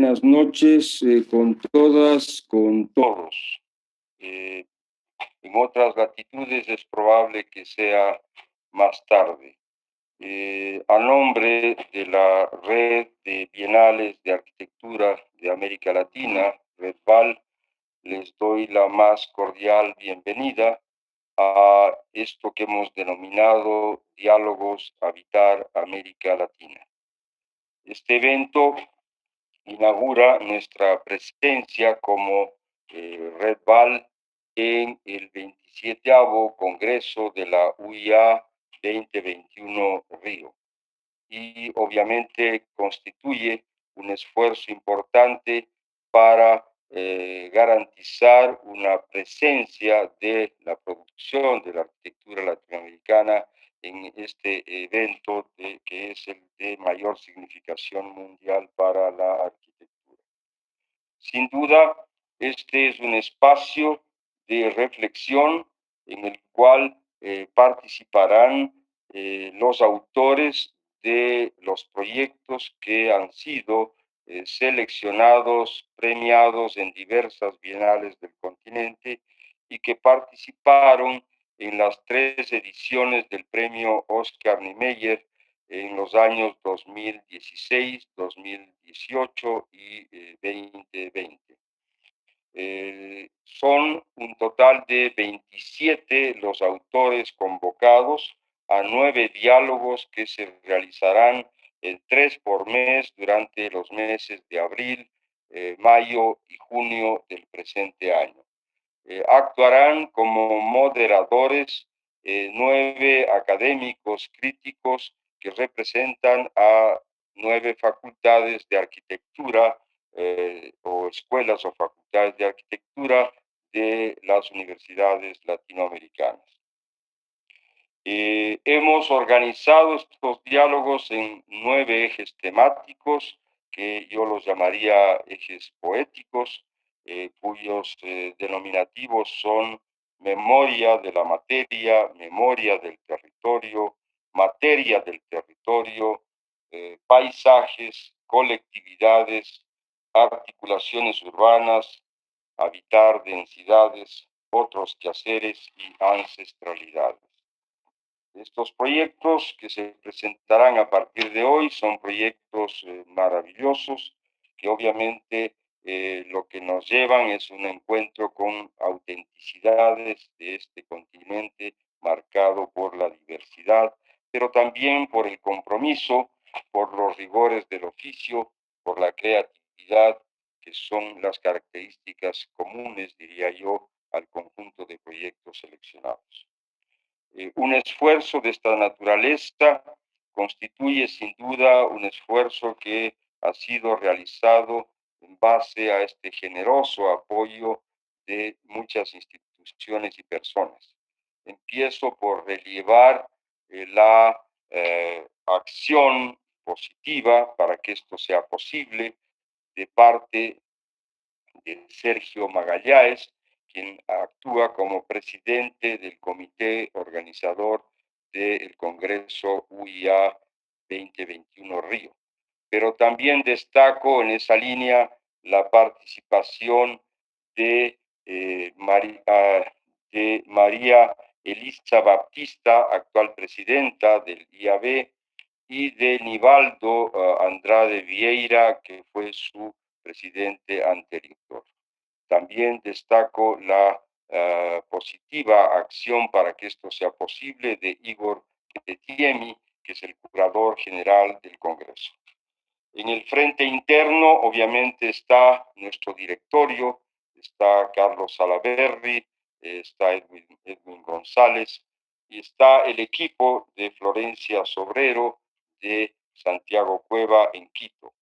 Buenas noches con todas, con todos. Eh, en otras latitudes es probable que sea más tarde. A nombre de la Red de Bienales de Arquitectura de América Latina, REDVAL, les doy la más cordial bienvenida a esto que hemos denominado Diálogos Habitar América Latina. Este evento inaugura nuestra presencia como REDVAL en el 27 Congreso de la UIA 2021 Río y obviamente constituye un esfuerzo importante para garantizar una presencia de la producción de la arquitectura latinoamericana en este evento que es el de mayor significación mundial para la arquitectura. Sin duda, este es un espacio de reflexión en el cual participarán los autores de los proyectos que han sido seleccionados, premiados en diversas bienales del continente y que participaron en las 3 ediciones del premio Oscar Niemeyer en los años 2016, 2018 y 2020. Son un total de 27 los autores convocados a 9 diálogos que se realizarán en 3 por mes durante los meses de abril, mayo y junio del presente año. Actuarán como moderadores 9 académicos críticos que representan a 9 facultades de arquitectura o escuelas o facultades de arquitectura de las universidades latinoamericanas. Hemos organizado estos diálogos en 9 ejes temáticos que yo los llamaría ejes poéticos, cuyos denominativos son memoria de la memoria del territorio, materia del territorio, paisajes, colectividades, articulaciones urbanas, habitar densidades, otros quehaceres y ancestralidades. Estos proyectos que se presentarán a partir de hoy son proyectos maravillosos que obviamente lo que nos llevan es un encuentro con autenticidades de este continente marcado por la diversidad, pero también por el compromiso, por los rigores del oficio, por la creatividad, que son las características comunes, diría yo, al conjunto de proyectos seleccionados. Un esfuerzo de esta naturaleza constituye sin duda un esfuerzo que ha sido realizado en base a este generoso apoyo de muchas instituciones y personas. Empiezo por relievar la acción positiva para que esto sea posible de parte de Sergio Magalhães, quien actúa como presidente del comité organizador del Congreso UIA 2021 Río. Pero también destaco en esa línea la participación de, de María Elisa Baptista, actual presidenta del IAB, y de Nivaldo Andrade Vieira, que fue su presidente anterior. También destaco la positiva acción para que esto sea posible de Igor Ketiemi, que es el curador general del Congreso. En el frente interno, obviamente, está nuestro directorio, está Carlos Salaverry, está Edwin González, y está el equipo de Florencia Sobrero, de Santiago Cueva en Quito.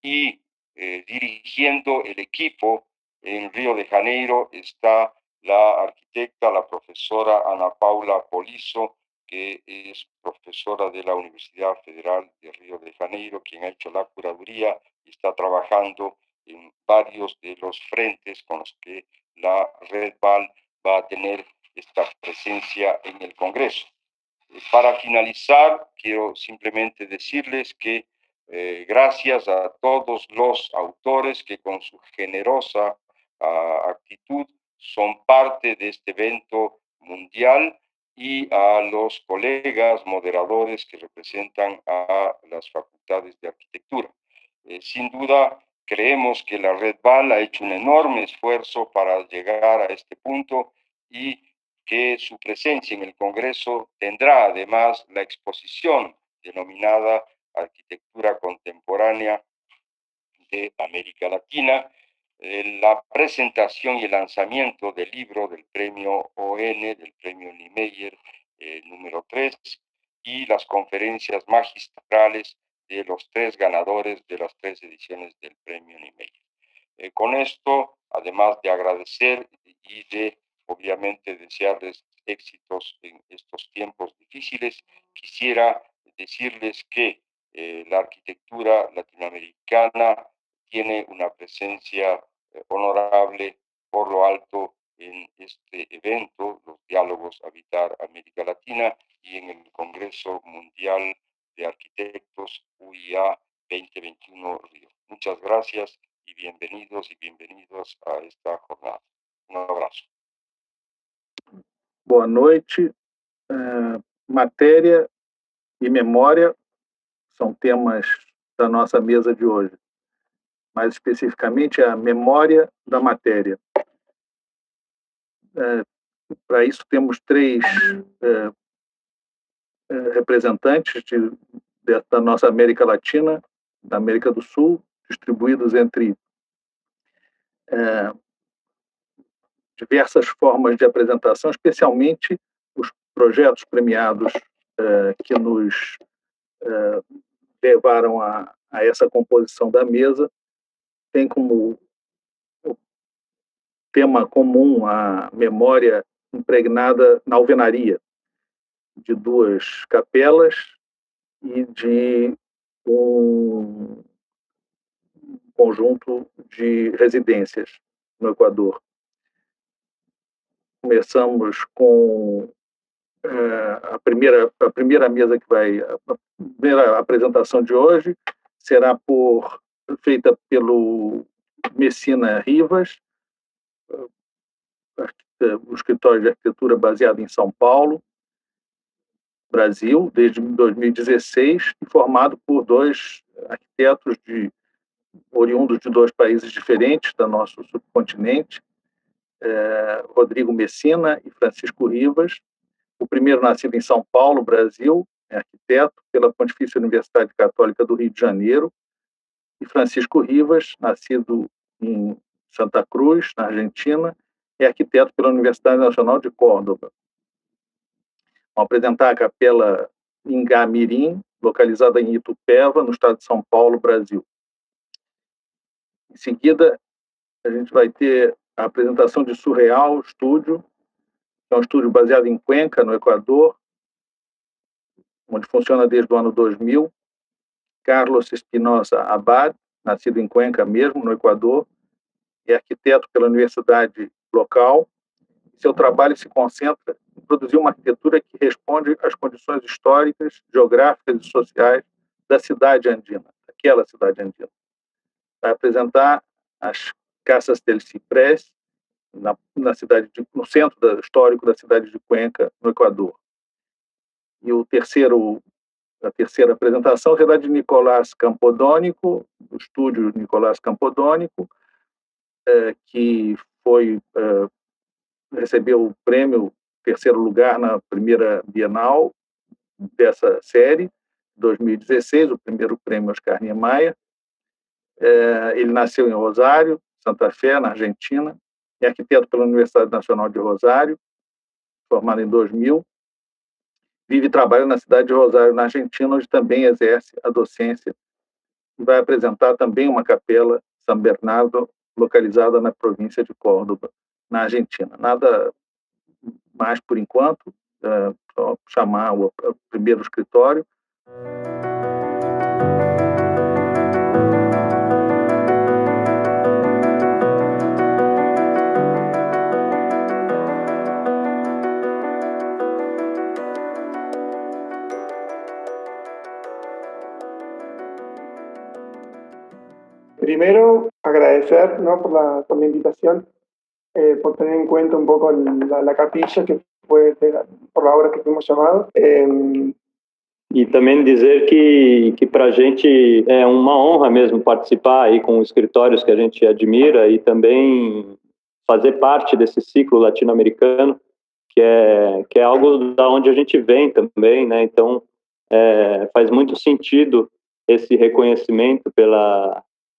Y dirigiendo el equipo en Río de Janeiro está la arquitecta, la profesora Ana Paula Polizo, que es profesora de la Universidad Federal de Río de Janeiro, quien ha hecho la curaduría y está trabajando en varios de los frentes con los que la Red VAL va a tener esta presencia en el Congreso. Para finalizar, quiero simplemente decirles que gracias a todos los autores que con su generosa actitud son parte de este evento mundial y a los colegas moderadores que representan a las facultades de arquitectura. Sin duda, creemos que la Red VAL ha hecho un enorme esfuerzo para llegar a este punto y que su presencia en el Congreso tendrá además la exposición denominada Arquitectura Contemporánea de América Latina, la presentación y el lanzamiento del libro del premio ON, del premio Niemeyer número 3, y las conferencias magistrales de los 3 ganadores de las 3 ediciones del premio Niemeyer. Con esto, además de agradecer y de, obviamente, desearles éxitos en estos tiempos difíciles, quisiera decirles que la arquitectura latinoamericana tiene una presencia honorable por lo alto en este evento, los diálogos Habitar América Latina, y en el Congreso Mundial de Arquitectos UIA 2021 Río. Muchas gracias y bienvenidos a esta jornada. Um abraço. Boa noite. Matéria e memória são temas da nossa mesa de hoje. Mais especificamente, a memória da matéria. Para isso, temos 3 representantes da nossa América Latina, da América do Sul, distribuídos entre diversas formas de apresentação, especialmente os projetos premiados que nos levaram a essa composição da mesa, tem como tema comum a memória impregnada na alvenaria, de 2 capelas e de um conjunto de residências no Equador. Começamos com a primeira mesa que vai... A primeira apresentação de hoje será feita pelo Messina Rivas, um escritório de arquitetura baseado em São Paulo, Brasil, desde 2016, e formado por 2 arquitetos oriundos de 2 países diferentes do nosso subcontinente, Rodrigo Messina e Francisco Rivas. O primeiro nascido em São Paulo, Brasil, é arquiteto pela Pontifícia Universidade Católica do Rio de Janeiro, e Francisco Rivas, nascido em Santa Cruz, na Argentina, é arquiteto pela Universidade Nacional de Córdoba. Vamos apresentar a Capela Ingá Mirim, localizada em Itupeva, no estado de São Paulo, Brasil. Em seguida, a gente vai ter a apresentação de Surreal Estúdio, que é um estúdio baseado em Cuenca, no Equador, onde funciona desde o ano 2000. Carlos Espinosa Abad, nascido em Cuenca mesmo, no Equador, é arquiteto pela universidade local. Seu trabalho se concentra em produzir uma arquitetura que responde às condições históricas, geográficas e sociais da cidade andina, daquela cidade andina. Vai apresentar as Casas del Ciprés, no centro histórico da cidade de Cuenca, no Equador. E o terceiro a terceira apresentação será de Nicolás Campodónico, do estúdio Nicolás Campodónico, que recebeu o prêmio terceiro lugar na primeira Bienal dessa série, 2016, o primeiro prêmio Oscar Niemeyer. Ele nasceu em Rosário, Santa Fé, na Argentina, é arquiteto pela Universidade Nacional de Rosário, formado em 2000. Vive e trabalha na cidade de Rosário, na Argentina, onde também exerce a docência e vai apresentar também uma capela São Bernardo, localizada na província de Córdoba, na Argentina. Nada mais por enquanto, só chamar o primeiro escritório. Primero, agradecer, ¿no?, por la invitación, por tener en cuenta un poco la capilla, que fue por la obra que fuimos llamados. E também dizer que para a gente é uma honra mesmo participar aí com escritórios que a gente admira e também fazer parte desse ciclo latino-americano, que é algo da onde a gente vem também, né? Então, faz muito sentido esse reconhecimento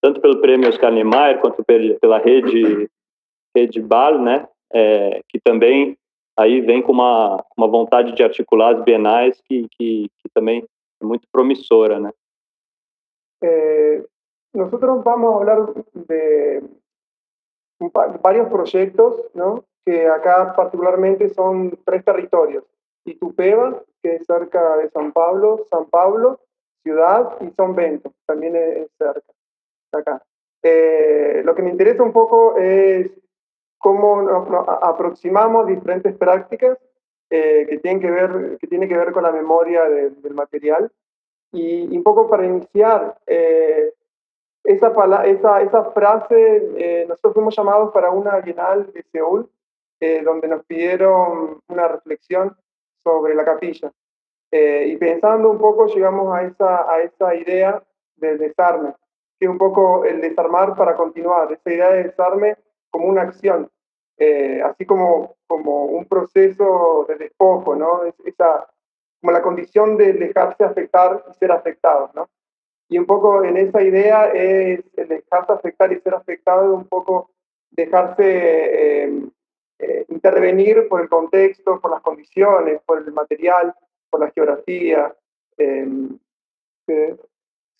tanto pelo prêmio Oscar Niemeyer quanto pela rede BAL, né? Que também aí vem com uma vontade de articular as bienais que também é muito promissora, né? Nosotros vamos a hablar de varios proyectos, ¿no?, que acá particularmente son 3 territorios: Itupeva, que es cerca de San Pablo, Ciudad, y São Bento, también es cerca de acá. Lo que me interesa un poco es cómo nos aproximamos diferentes prácticas que tienen que ver con la memoria del material, y un poco para iniciar, esa frase, nosotros fuimos llamados para una Bienal de Seúl, donde nos pidieron una reflexión sobre la capilla, y pensando un poco llegamos a esa idea del desarme, que es un poco el desarmar para continuar, esa idea de desarme como una acción, así como un proceso de despojo, ¿no? Como la condición de dejarse afectar y ser afectado, ¿no? Y un poco en esa idea es el dejarse afectar y ser afectado, un poco dejarse intervenir por el contexto, por las condiciones, por el material, por la geografia.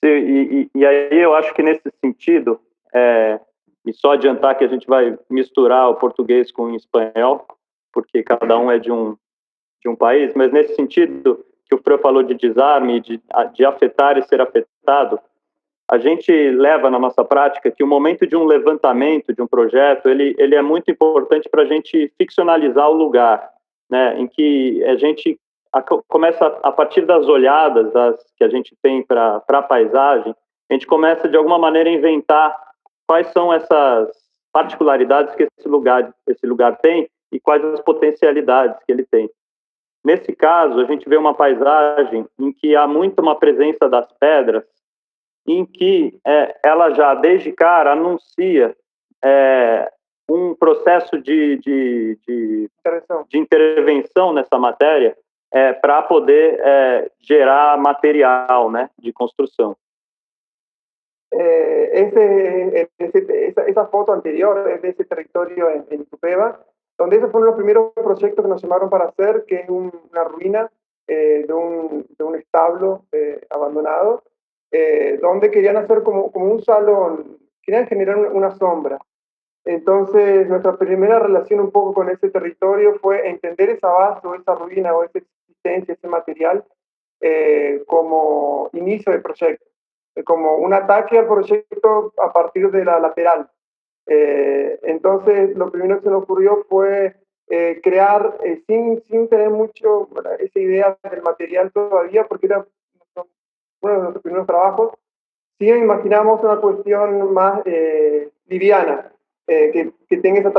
Sim, e aí eu acho que nesse sentido, e só adiantar que a gente vai misturar o português com o espanhol, porque cada um é de um país, mas nesse sentido que o Fran falou de desarme, de afetar e ser afetado, a gente leva na nossa prática que o momento de um levantamento, de um projeto, ele é muito importante para a gente ficcionalizar o lugar, né, em que a gente começa, a partir das olhadas que a gente tem para a paisagem, a gente começa de alguma maneira a inventar quais são essas particularidades que esse lugar tem e quais as potencialidades que ele tem. Nesse caso, a gente vê uma paisagem em que há muito uma presença das pedras, em que ela já, desde cara, anuncia um processo de intervenção nessa matéria para poder gerar material, né, de construção. Esa foto anterior es de ese territorio en Itupeva, donde esos fueron los primeros proyectos que nos llamaron para hacer, que es una ruina de un establo abandonado, donde querían hacer como un salón, querían generar una sombra. Entonces, nuestra primera relación un poco con ese territorio fue entender esa base o esa ruina o esa existencia, ese material, como inicio de proyecto, como un ataque al proyecto a partir de la lateral. Entonces, lo primero que se nos ocurrió fue crear, sin tener mucho esa idea del material todavía, porque era uno de nuestros primeros trabajos, sí imaginamos una cuestión más liviana, que tenga esa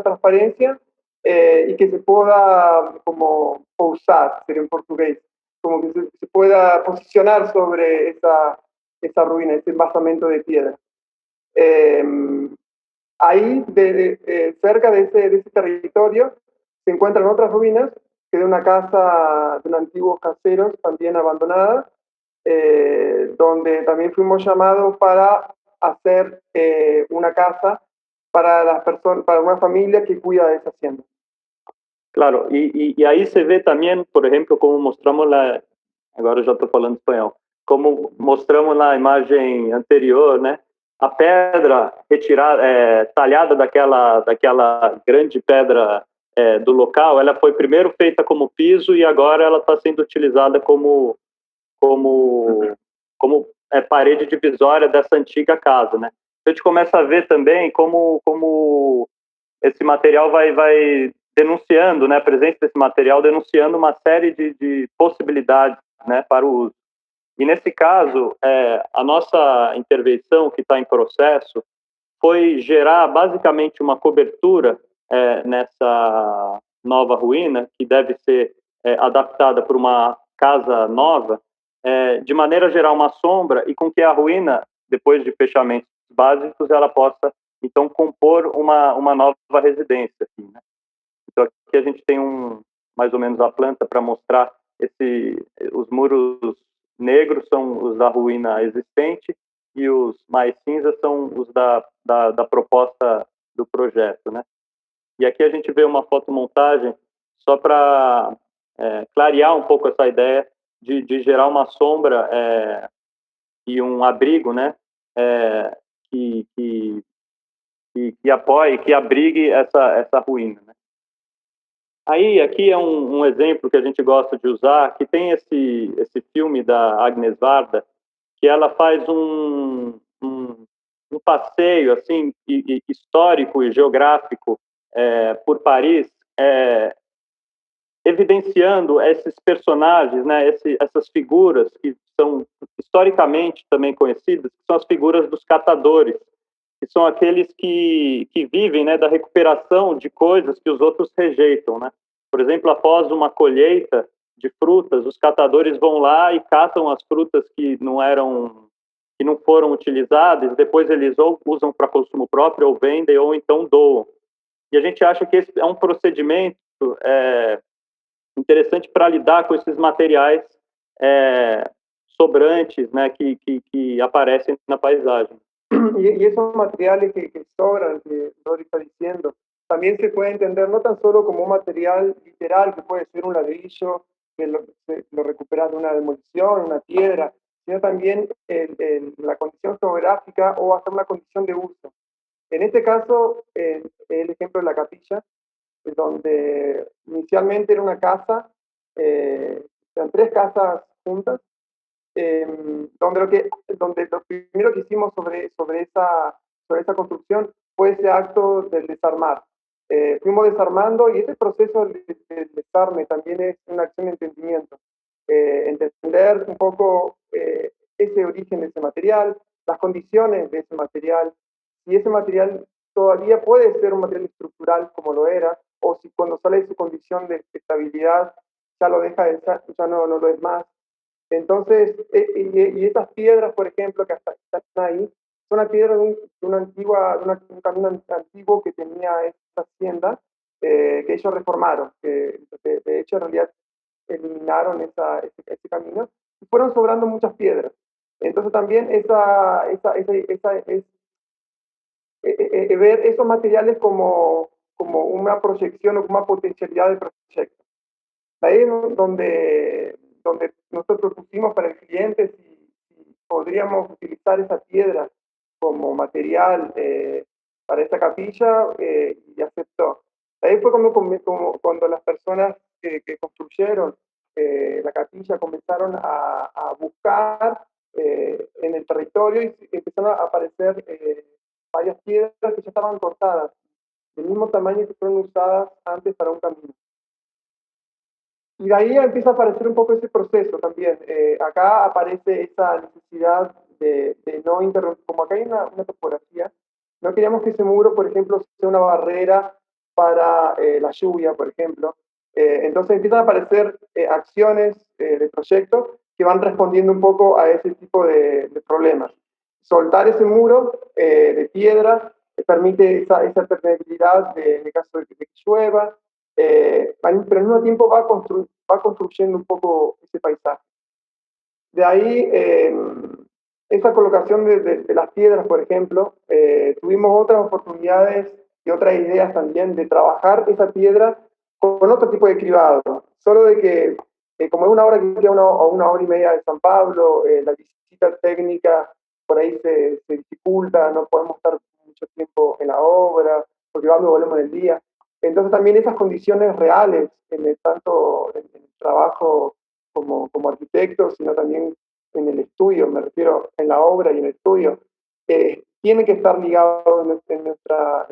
transparencia y que se pueda como usar, sería en portugués, como que se pueda posicionar sobre esa ruina, ese basamento de piedra. Ahí, cerca de ese territorio, se encuentran otras ruinas, que de una casa de unos antiguos caseros, también abandonada, donde también fuimos llamados para hacer una casa para las personas, para una familia que cuida de esa hacienda. Claro, e aí você vê também, por exemplo, como mostramos lá, agora eu já estou falando espanhol, como mostramos na imagem anterior, né? A pedra retirada, talhada daquela grande pedra do local, ela foi primeiro feita como piso e agora ela está sendo utilizada como parede divisória dessa antiga casa, né? A gente começa a ver também como esse material vai denunciando, né, a presença desse material denunciando uma série de possibilidades, né, para o uso. E nesse caso, a nossa intervenção que está em processo foi gerar basicamente uma cobertura nessa nova ruína, que deve ser adaptada para uma casa nova, de maneira a gerar uma sombra e com que a ruína, depois de fechamentos básicos, ela possa, então, compor uma nova residência. Assim, né? Então, aqui a gente tem mais ou menos a planta para mostrar os muros negros são os da ruína existente e os mais cinzas são os da proposta do projeto, né? E aqui a gente vê uma fotomontagem só para clarear um pouco essa ideia de gerar uma sombra e um abrigo, né? Que apoie, que abrigue essa ruína, né? Aí, aqui é um exemplo que a gente gosta de usar, que tem esse filme da Agnes Varda, que ela faz um passeio assim histórico e geográfico por Paris, evidenciando esses personagens, né, essas figuras que são historicamente também conhecidas, que são as figuras dos catadores, que são aqueles que vivem, né, da recuperação de coisas que os outros rejeitam, né? Por exemplo, após uma colheita de frutas, os catadores vão lá e catam as frutas que não foram utilizadas, depois eles ou usam para consumo próprio, ou vendem, ou então doam. E a gente acha que esse é um procedimento interessante para lidar com esses materiais sobrantes, né, que aparecem na paisagem. Y esos materiales que sobran, que Rodri está diciendo, también se puede entender no tan solo como un material literal, que puede ser un ladrillo, que lo recuperas de una demolición, una piedra, sino también la condición geográfica o hasta una condición de uso. En este caso, el ejemplo de la capilla, donde inicialmente era una casa, eran tres casas juntas, donde lo primero que hicimos sobre esa construcción fue ese acto del desarmar. Fuimos desarmando y este proceso del desarme también es una acción de entendimiento. Entender un poco ese origen de ese material, las condiciones de ese material, si ese material todavía puede ser un material estructural como lo era, o si cuando sale de su condición de estabilidad ya lo deja de ser, ya no lo es más. Entonces, y esas piedras, por ejemplo, que hasta están ahí, son las piedras de un camino antiguo que tenía esta hacienda, que ellos reformaron, que de hecho en realidad eliminaron ese camino, y fueron sobrando muchas piedras. Entonces también ver esos materiales como una proyección o como una potencialidad de proyecto. Ahí es donde nosotros pusimos para el cliente si podríamos utilizar esa piedra como material para esta capilla, y aceptó. Ahí fue cuando las personas que construyeron la capilla comenzaron a buscar en el territorio y empezaron a aparecer varias piedras que ya estaban cortadas, del mismo tamaño que fueron usadas antes para un camino. Y de ahí empieza a aparecer un poco ese proceso también. Acá aparece esa necesidad de no interrumpir, como acá hay una topografía, no queríamos que ese muro, por ejemplo, sea una barrera para la lluvia, por ejemplo. Entonces empiezan a aparecer acciones de proyectos que van respondiendo un poco a ese tipo de problemas. Soltar ese muro de piedra permite esa permeabilidad en el caso de que llueva, pero al mismo tiempo va construyendo un poco ese paisaje. De ahí, esa colocación de las piedras, por ejemplo, tuvimos otras oportunidades y otras ideas también de trabajar esa piedra con otro tipo de cribado. Solo de que, como es una obra que queda a una hora y media de San Pablo, la visita técnica por ahí se dificulta, no podemos estar mucho tiempo en la obra, porque vamos y volvemos en el día. Entonces también esas condiciones reales, tanto en el trabajo como arquitectos, sino también en el estudio, me refiero en la obra y en el estudio, tienen que estar ligados en nuestra,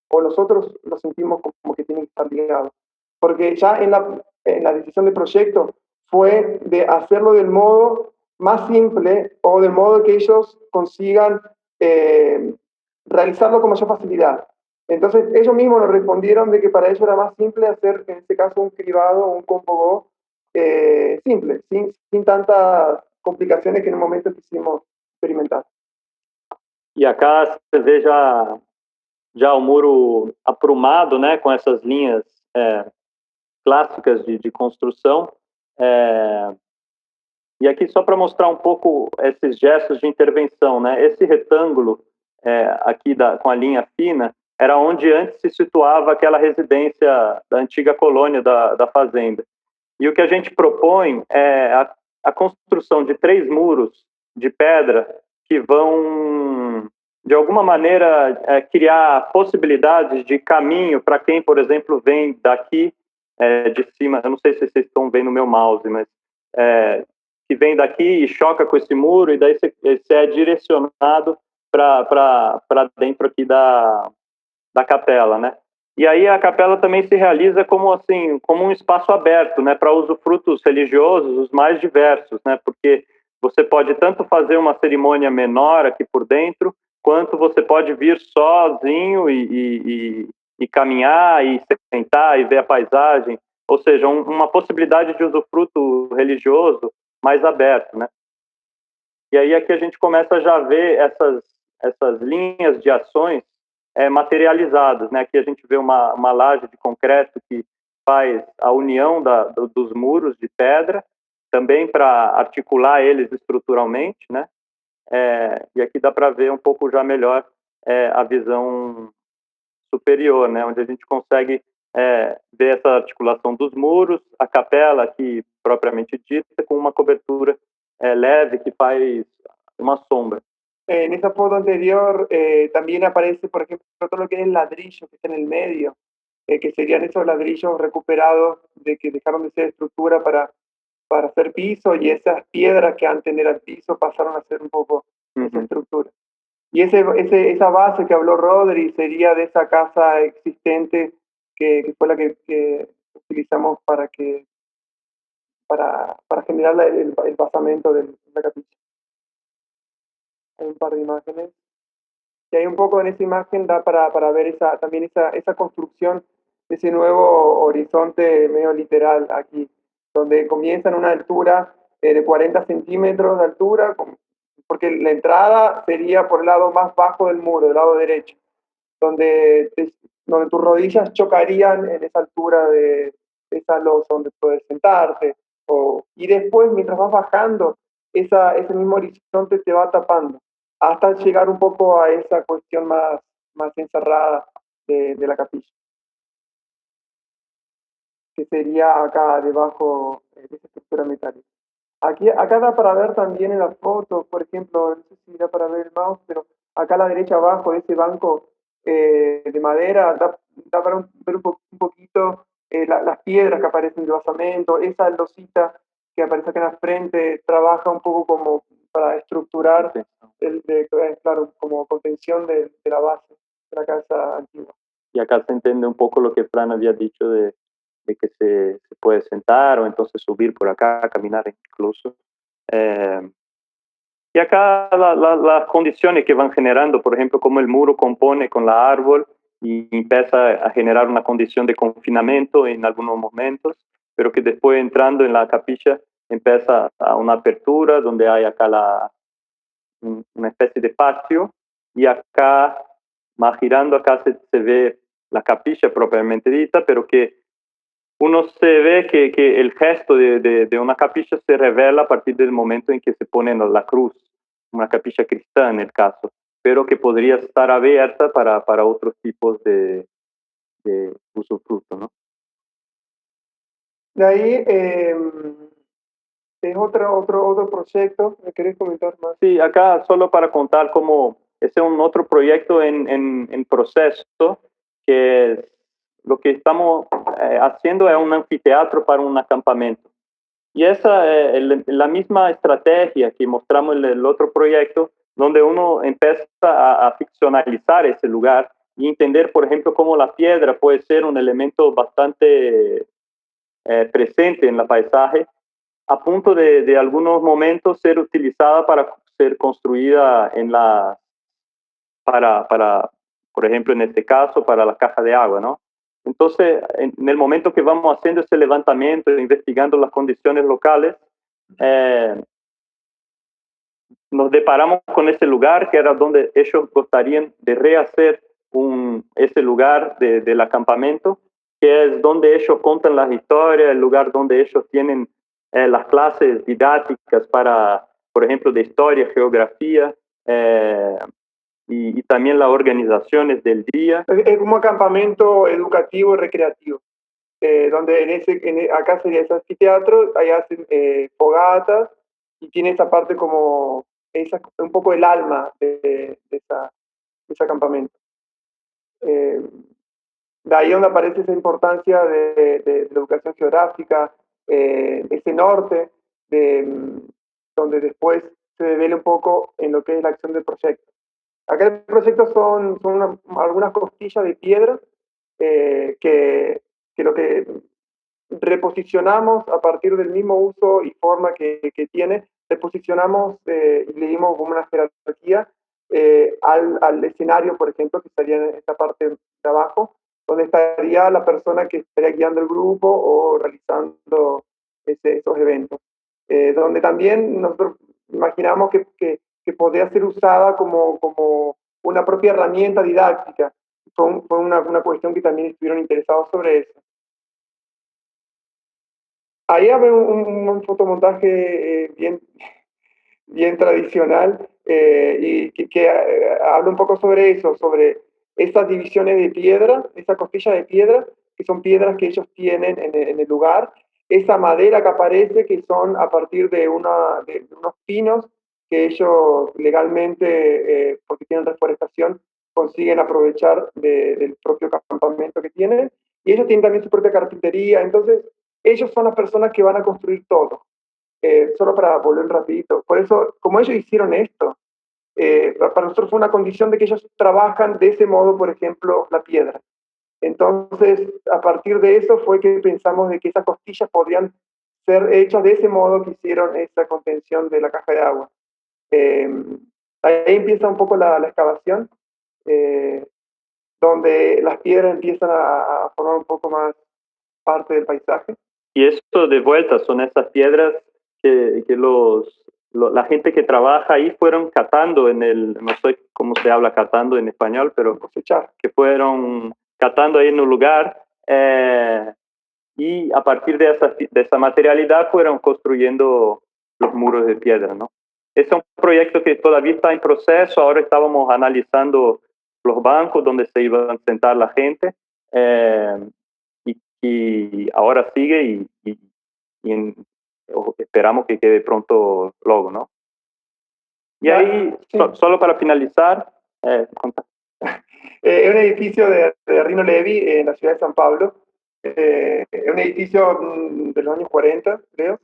o nosotros lo sentimos como que tienen que estar ligados. Porque ya en la decisión de proyecto fue de hacerlo del modo más simple o del modo que ellos consigan realizarlo con mayor facilidad. Entonces ellos mismos nos respondieron de que para ellos era más simple hacer, en este caso, un cribado o un compogo simple, sin tantas complicaciones que en un momento quisimos experimentar. E acá você vê já o muro aprumado, né, com essas linhas clássicas de construção. E aqui só para mostrar um pouco esses gestos de intervenção, né? Esse retângulo aqui com a linha fina era onde antes se situava aquela residência da antiga colônia da fazenda. E o que a gente propõe é a construção de 3 muros de pedra que vão, de alguma maneira, criar possibilidades de caminho para quem, por exemplo, vem daqui de cima. Eu não sei se vocês estão vendo o meu mouse, mas que vem daqui e choca com esse muro, e daí você é direcionado para dentro aqui da capela, né? E aí a capela também se realiza como um espaço aberto, né, para usufrutos religiosos os mais diversos, né? Porque você pode tanto fazer uma cerimônia menor aqui por dentro, quanto você pode vir sozinho e caminhar e sentar e ver a paisagem, ou seja, uma possibilidade de usufruto religioso mais aberto, né? E aí aqui a gente começa a já ver essas linhas de ações materializadas, né? Aqui a gente vê uma laje de concreto que faz a união dos muros de pedra, também para articular eles estruturalmente, né? E aqui dá para ver um pouco já melhor a visão superior, né? Onde a gente consegue ver essa articulação dos muros, a capela aqui propriamente dita, com uma cobertura leve que faz uma sombra. En esa foto anterior también aparece, por ejemplo, todo lo que es el ladrillo que está en el medio, que serían esos ladrillos recuperados de que dejaron de ser estructura para hacer piso, y esas piedras que antes eran piso pasaron a ser un poco esa estructura. Y esa base que habló Rodri sería de esa casa existente que fue la que utilizamos para generar el basamento de la capilla. Hay un par de imágenes. Y hay un poco en esa imagen da para ver también esa construcción de ese nuevo horizonte medio literal aquí, donde comienza en una altura de 40 centímetros de altura, porque la entrada sería por el lado más bajo del muro, del lado derecho, donde tus rodillas chocarían en esa altura de esa losa donde puedes sentarte, y después, mientras vas bajando, ese mismo horizonte te va tapando, hasta llegar un poco a esa cuestión más encerrada de la capilla, que sería acá debajo de esa estructura metálica. Acá da para ver también en la foto, por ejemplo, no sé si da para ver el mouse, pero acá a la derecha abajo de ese banco de madera, da para ver un poquito las piedras que aparecen en el basamento, esa losita que aparece acá en la frente, trabaja un poco como para estructurar, claro, como contención de la base de la casa antigua. Y acá se entiende un poco lo que Fran había dicho de que se puede sentar o entonces subir por acá, caminar incluso. Y acá las condiciones que van generando, por ejemplo, como el muro compone con la árbol y empieza a generar una condición de confinamiento en algunos momentos, pero que después entrando en la capilla empieza a una apertura donde hay acá una especie de patio y acá, más girando acá se ve la capilla propiamente dita, pero que uno se ve que el gesto de una capilla se revela a partir del momento en que se pone la cruz, una capilla cristiana en el caso, pero que podría estar abierta para otros tipos de usufructo, ¿no? De ahí es otro proyecto. ¿Me querés comentar más? Sí, acá solo para contar cómo ese es un otro proyecto en proceso, que es, lo que estamos haciendo es un anfiteatro para un acampamento. Y esa es la misma estrategia que mostramos en el otro proyecto, donde uno empieza a ficcionalizar ese lugar y entender, por ejemplo, cómo la piedra puede ser un elemento bastante presente en el paisaje, a punto de algunos momentos ser utilizada para ser construida por ejemplo, en este caso, para la caja de agua, ¿no? Entonces, en el momento que vamos haciendo ese levantamiento, investigando las condiciones locales, eh, nos deparamos con ese lugar que era donde ellos gustarían de rehacer ese lugar del acampamento, que es donde ellos cuentan las historias, el lugar donde ellos tienen las clases didácticas para, por ejemplo, de historia, geografía, y también las organizaciones del día. Es como un campamento educativo y recreativo, donde acá sería ese anfiteatro, ahí hacen fogatas y tiene esa parte como un poco el alma de ese campamento. De ahí donde aparece esa importancia de la educación geográfica, ese norte, donde después se devela un poco en lo que es la acción del proyecto. Acá el proyecto son algunas costillas de piedra que lo que reposicionamos a partir del mismo uso y forma que tiene, reposicionamos y le dimos como una jerarquía al escenario, por ejemplo, que estaría en esta parte de abajo, donde estaría la persona que estaría guiando el grupo o realizando esos eventos. Donde también nosotros imaginamos que podría ser usada como una propia herramienta didáctica. Fue una cuestión que también estuvieron interesados sobre eso. Ahí había un fotomontaje bien tradicional y que habla un poco sobre eso, sobre esas divisiones de piedra, esa costilla de piedra, que son piedras que ellos tienen en el lugar, esa madera que aparece, que son a partir de unos pinos que ellos legalmente, porque tienen reforestación, consiguen aprovechar del propio campamento que tienen, y ellos tienen también su propia carpintería, entonces ellos son las personas que van a construir todo. Solo para volver rapidito. Por eso, como ellos hicieron esto, para nosotros fue una condición de que ellos trabajan de ese modo, por ejemplo, la piedra. Entonces, a partir de eso fue que pensamos de que esas costillas podrían ser hechas de ese modo que hicieron esa contención de la caja de agua. Ahí empieza un poco la excavación, donde las piedras empiezan a formar un poco más parte del paisaje. Y esto de vuelta son esas piedras que la gente que trabaja ahí fueron catando no sé cómo se habla catando en español, pero cosechar, que fueron catando ahí en un lugar y a partir de esa materialidad fueron construyendo los muros de piedra, ¿no? Es un proyecto que todavía está en proceso. Ahora estábamos analizando los bancos donde se iban a sentar la gente y ahora sigue esperamos que quede pronto luego, ¿no? Y ahí, sí. Solo para finalizar, es un edificio de Rino Levi en la ciudad de San Pablo. Es un edificio de los años 40, creo,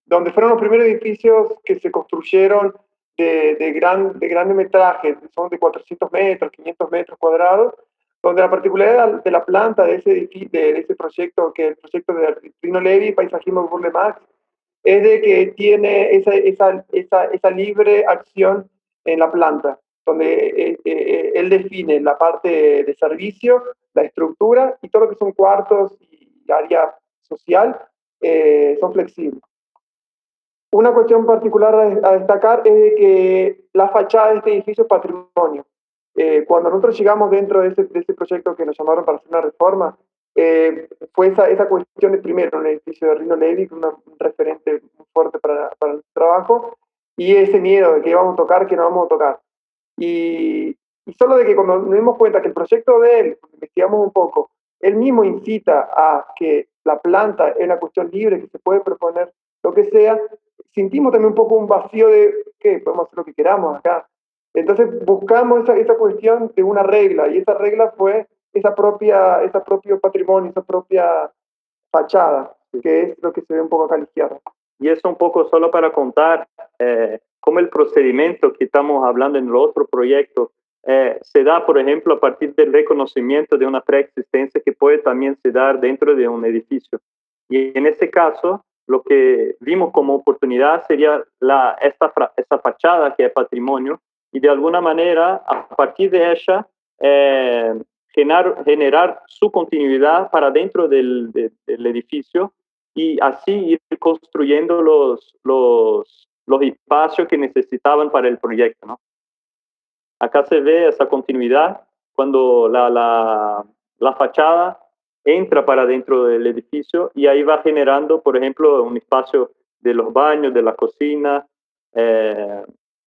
donde fueron los primeros edificios que se construyeron de gran metraje, son de 400 metros, 500 metros cuadrados, donde la particularidad de la planta de ese proyecto, que es el proyecto de Rino Levi, Paisajismo Burle Marx, es de que tiene esa libre acción en la planta. donde él define la parte de servicio, la estructura y todo lo que son cuartos y área social son flexibles. Una cuestión particular a destacar es de que la fachada de este edificio es patrimonio. Cuando nosotros llegamos dentro de ese proyecto que nos llamaron para hacer una reforma, fue esa cuestión de primero un edificio de Rino Levi, un referente muy fuerte para el trabajo, y ese miedo de que íbamos a tocar, que no vamos a tocar. Y solo de que cuando nos dimos cuenta que el proyecto de él, investigamos un poco, él mismo incita a que la planta es una cuestión libre, que se puede proponer lo que sea, sentimos también un poco un vacío de que podemos hacer lo que queramos acá. Entonces buscamos esa cuestión de una regla, y esa regla fue ese propio patrimonio, esa propia fachada, que es lo que se ve un poco acá a la izquierda. Y eso un poco solo para contar cómo el procedimiento que estamos hablando en el otro proyecto se da, por ejemplo, a partir del reconocimiento de una preexistencia que puede también se dar dentro de un edificio. Y en ese caso, lo que vimos como oportunidad sería esta fachada que es patrimonio, y de alguna manera, a partir de ella, generar su continuidad para dentro del edificio, y así ir construyendo los espacios que necesitaban para el proyecto, ¿no? Acá se ve esa continuidad cuando la fachada entra para dentro del edificio, y ahí va generando, por ejemplo, un espacio de los baños, de la cocina,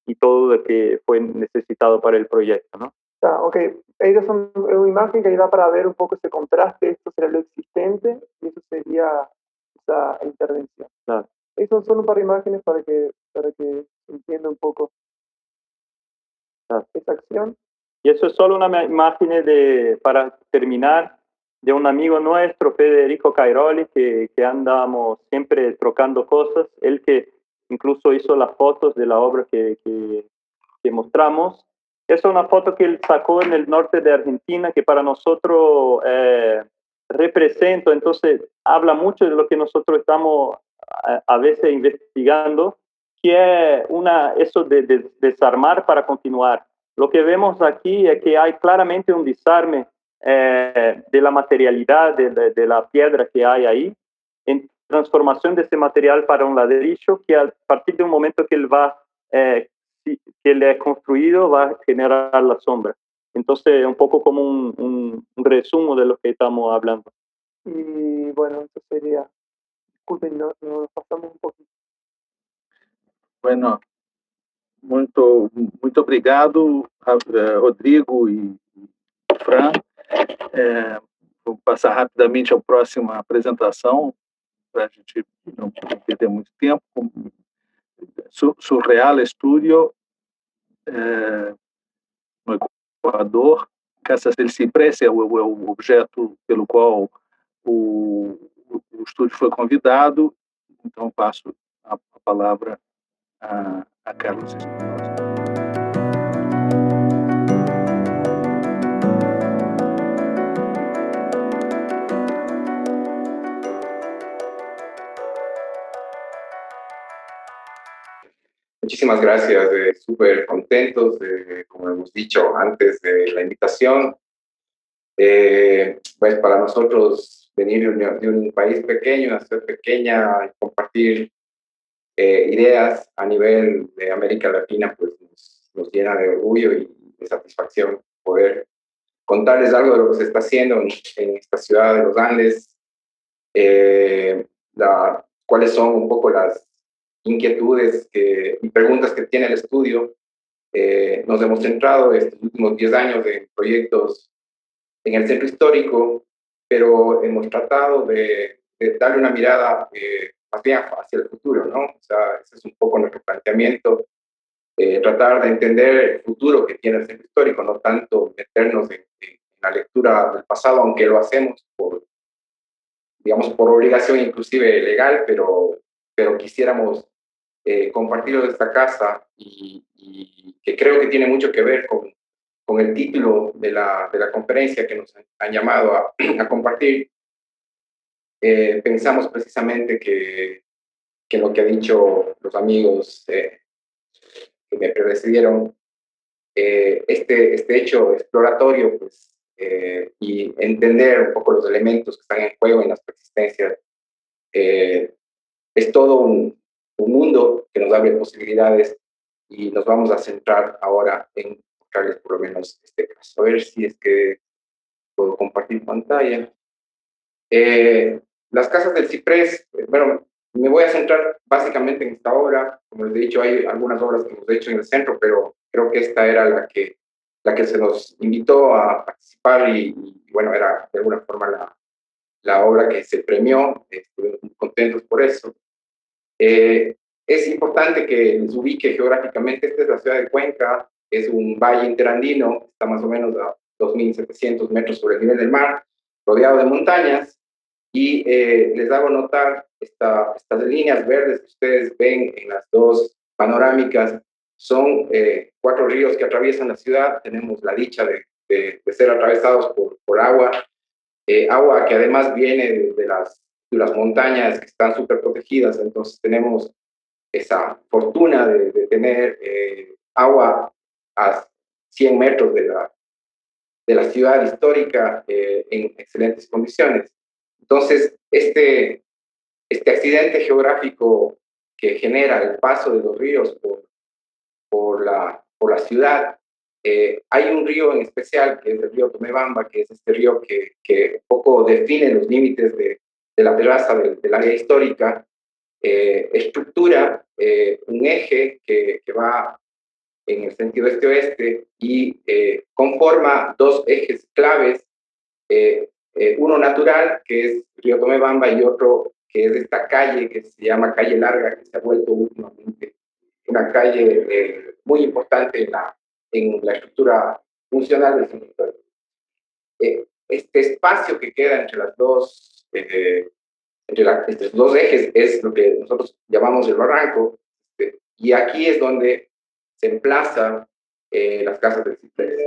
y todo lo que fue necesitado para el proyecto, ¿no? Ah, ok, ellos son una imagen que ayuda para ver un poco ese contraste, esto sería lo existente y eso sería esa intervención. Claro. Esos son un par de imágenes para que se entienda un poco esa acción. Y eso es solo una imagen para terminar, de un amigo nuestro, Federico Cairoli, que andamos siempre trocando cosas. Él que incluso hizo las fotos de la obra que mostramos. Es una foto que él sacó en el norte de Argentina, que para nosotros representa, entonces habla mucho de lo que nosotros estamos a veces investigando, que es eso de desarmar para continuar. Lo que vemos aquí es que hay claramente un desarme de la materialidad de la piedra que hay ahí, en transformación de ese material para un ladrillo, que a partir de un momento que él va que le es construido va a generar la sombra. Entonces, un poco como un resumen de lo que estamos hablando. Y bueno, eso sería, disculpen, nos pasamos un poquito. Bueno, muito obrigado, Rodrigo e Fran. Vou passar rapidamente a próxima apresentação, para a gente não perder muito tempo. Surreal Studio, no Equador. Casa del Ciprés é o objeto pelo qual o estúdio foi convidado. Então, passo a palavra a Carlos Espinosa. Muchísimas gracias, súper contentos, como hemos dicho antes de la invitación. Pues para nosotros venir de un país pequeño, una ciudad pequeña, y compartir ideas a nivel de América Latina, pues nos llena de orgullo y de satisfacción poder contarles algo de lo que se está haciendo en esta ciudad de los Andes, cuáles son un poco las inquietudes y preguntas que tiene el estudio. Nos hemos centrado estos últimos 10 años en proyectos en el centro histórico, pero hemos tratado de darle una mirada más bien hacia el futuro, ¿no? O sea, ese es un poco nuestro planteamiento, tratar de entender el futuro que tiene el centro histórico, no tanto meternos en la lectura del pasado, aunque lo hacemos por obligación inclusive legal, pero quisiéramos compartirlo de esta casa y que creo que tiene mucho que ver con el título de la conferencia que nos han llamado a compartir. Pensamos precisamente que lo que han dicho los amigos que me precedieron este hecho exploratorio, pues, y entender un poco los elementos que están en juego en las persistencias, es todo un mundo que nos abre posibilidades y nos vamos a centrar ahora en mostrarles por lo menos este caso. A ver si es que puedo compartir pantalla. Las casas del ciprés, bueno, me voy a centrar básicamente en esta obra. Como les he dicho, hay algunas obras que hemos hecho en el centro, pero creo que esta era la que se nos invitó a participar y bueno, era de alguna forma la obra que se premió. Estuvimos muy contentos por eso. Es importante que les ubique geográficamente. Esta es la ciudad de Cuenca, es un valle interandino, está más o menos a 2.700 metros sobre el nivel del mar, rodeado de montañas, y les hago notar estas líneas verdes que ustedes ven en las dos panorámicas, son 4 ríos que atraviesan la ciudad. Tenemos la dicha de ser atravesados por agua, agua que además viene de las montañas que están súper protegidas. Entonces tenemos esa fortuna de tener agua a 100 metros de la ciudad histórica en excelentes condiciones. Entonces, este accidente geográfico que genera el paso de los ríos por la ciudad, hay un río en especial, que es el río Tomebamba, que es este río que un poco define los límites de la terraza del área histórica. Estructura un eje que va en el sentido este-oeste y conforma 2 ejes claves, uno natural, que es Río Tomebamba, y otro que es esta calle que se llama Calle Larga, que se ha vuelto últimamente una calle muy importante en la estructura funcional del centro histórico. Este espacio que queda entre las dos estos 2 ejes es lo que nosotros llamamos el barranco, y aquí es donde se emplazan las casas del ciprés.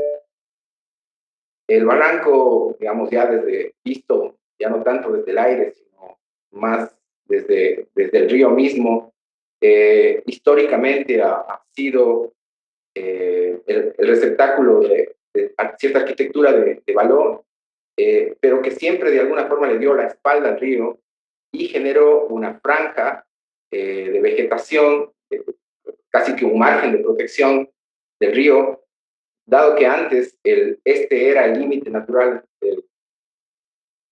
El barranco, digamos, ya desde visto, ya no tanto desde el aire, sino más desde el río mismo, históricamente ha sido el receptáculo de cierta arquitectura de valor, pero que siempre de alguna forma le dio la espalda al río y generó una franja de vegetación, casi que un margen de protección del río, dado que antes este era el límite natural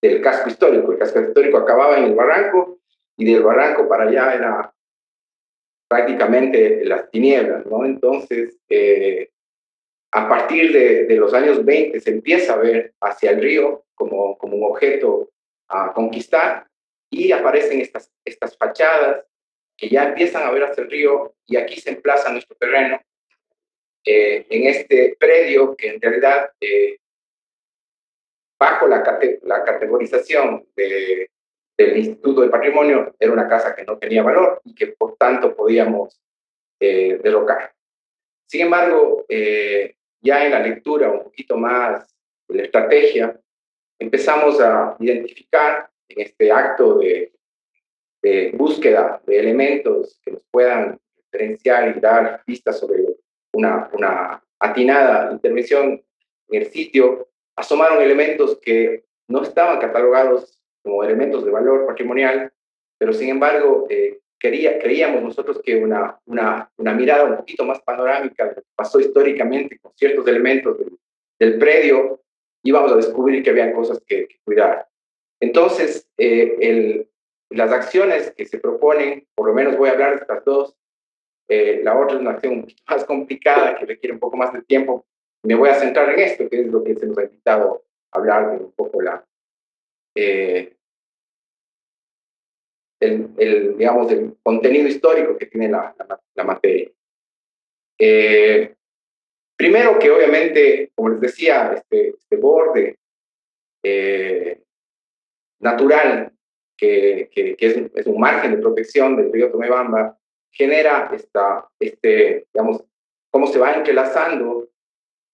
del casco histórico. El casco histórico acababa en el barranco y del barranco para allá era prácticamente las tinieblas, ¿no? Entonces, a partir de los años 20 se empieza a ver hacia el río como un objeto a conquistar, y aparecen estas fachadas que ya empiezan a ver hacia el río, y aquí se emplaza nuestro terreno en este predio que en realidad bajo la categorización del Instituto de Patrimonio era una casa que no tenía valor y que por tanto podíamos derrocar. Sin embargo, ya en la lectura un poquito más de la estrategia, empezamos a identificar en este acto de búsqueda de elementos que nos puedan diferenciar y dar pistas sobre una atinada intervención en el sitio, asomaron elementos que no estaban catalogados como elementos de valor patrimonial, pero sin embargo creíamos nosotros que una mirada un poquito más panorámica de lo que pasó históricamente con ciertos elementos del predio, íbamos a descubrir que había cosas que cuidar. Entonces, las acciones que se proponen, por lo menos voy a hablar de estas dos, la otra es una acción un poquito más complicada que requiere un poco más de tiempo. Me voy a centrar en esto, que es lo que se nos ha invitado a hablar de un poco digamos, el contenido histórico que tiene la materia. Primero que obviamente, como les decía, este borde natural que es un margen de protección del río Tomebamba, genera digamos, cómo se va entrelazando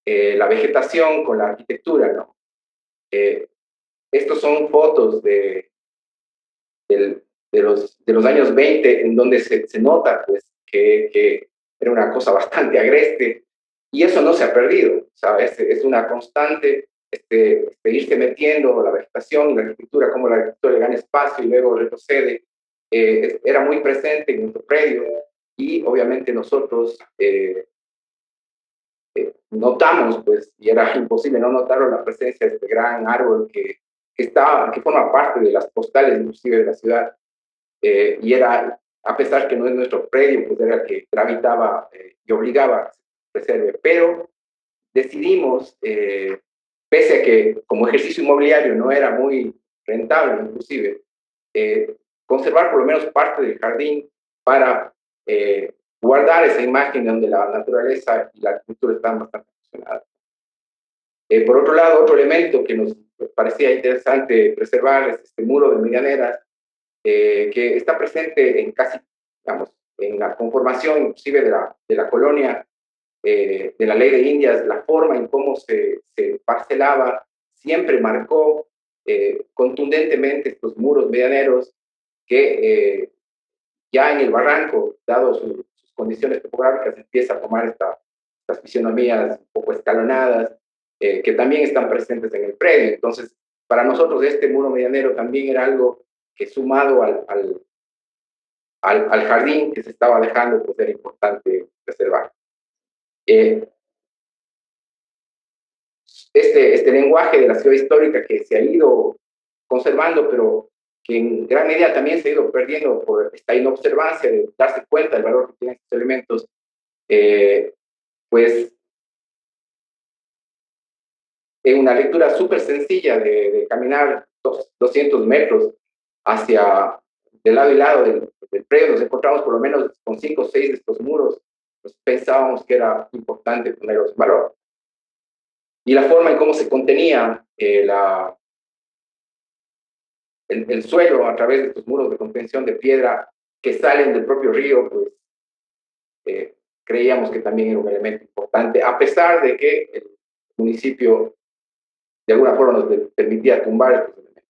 la vegetación con la arquitectura, ¿no? Estos son fotos de los años 20, en donde se nota pues, que era una cosa bastante agreste, Y eso no se ha perdido, ¿sabes? Es una constante irse metiendo la vegetación y la arquitectura, como la arquitectura gana espacio y luego retrocede, era muy presente en nuestro predio y obviamente nosotros notamos, pues, y era imposible no notarlo, la presencia de este gran árbol que forma parte de las postales inclusive de la ciudad, y era, a pesar que no es nuestro predio, pues era el que gravitaba y obligaba a que se preserve, pero decidimos, pese a que como ejercicio inmobiliario no era muy rentable inclusive, conservar por lo menos parte del jardín para guardar esa imagen donde la naturaleza y la arquitectura están bastante fusionadas. Por otro lado, otro elemento que nos parecía interesante preservar es este muro de medianeras, que está presente en casi, digamos, en la conformación inclusive de la colonia, de la ley de Indias, la forma en cómo se parcelaba, siempre marcó contundentemente estos muros medianeros que ya en el barranco, dado sus condiciones topográficas, empieza a tomar estas fisionomías un poco escalonadas, que también están presentes en el predio. Entonces, para nosotros este muro medianero también era algo que sumado al jardín que se estaba dejando, pues era importante preservar. Este lenguaje de la ciudad histórica que se ha ido conservando, pero que en gran medida también se ha ido perdiendo por esta inobservancia de darse cuenta del valor que tienen estos elementos, pues en una lectura súper sencilla de caminar 200 metros hacia de lado y lado del predio, nos encontramos por lo menos con 5 o 6 de estos muros, pues pensábamos que era importante ponerlos en valor. Y la forma en cómo se contenía el suelo a través de estos muros de contención de piedra que salen del propio río, pues creíamos que también era un elemento importante, a pesar de que el municipio de alguna forma nos permitía tumbar estos elementos.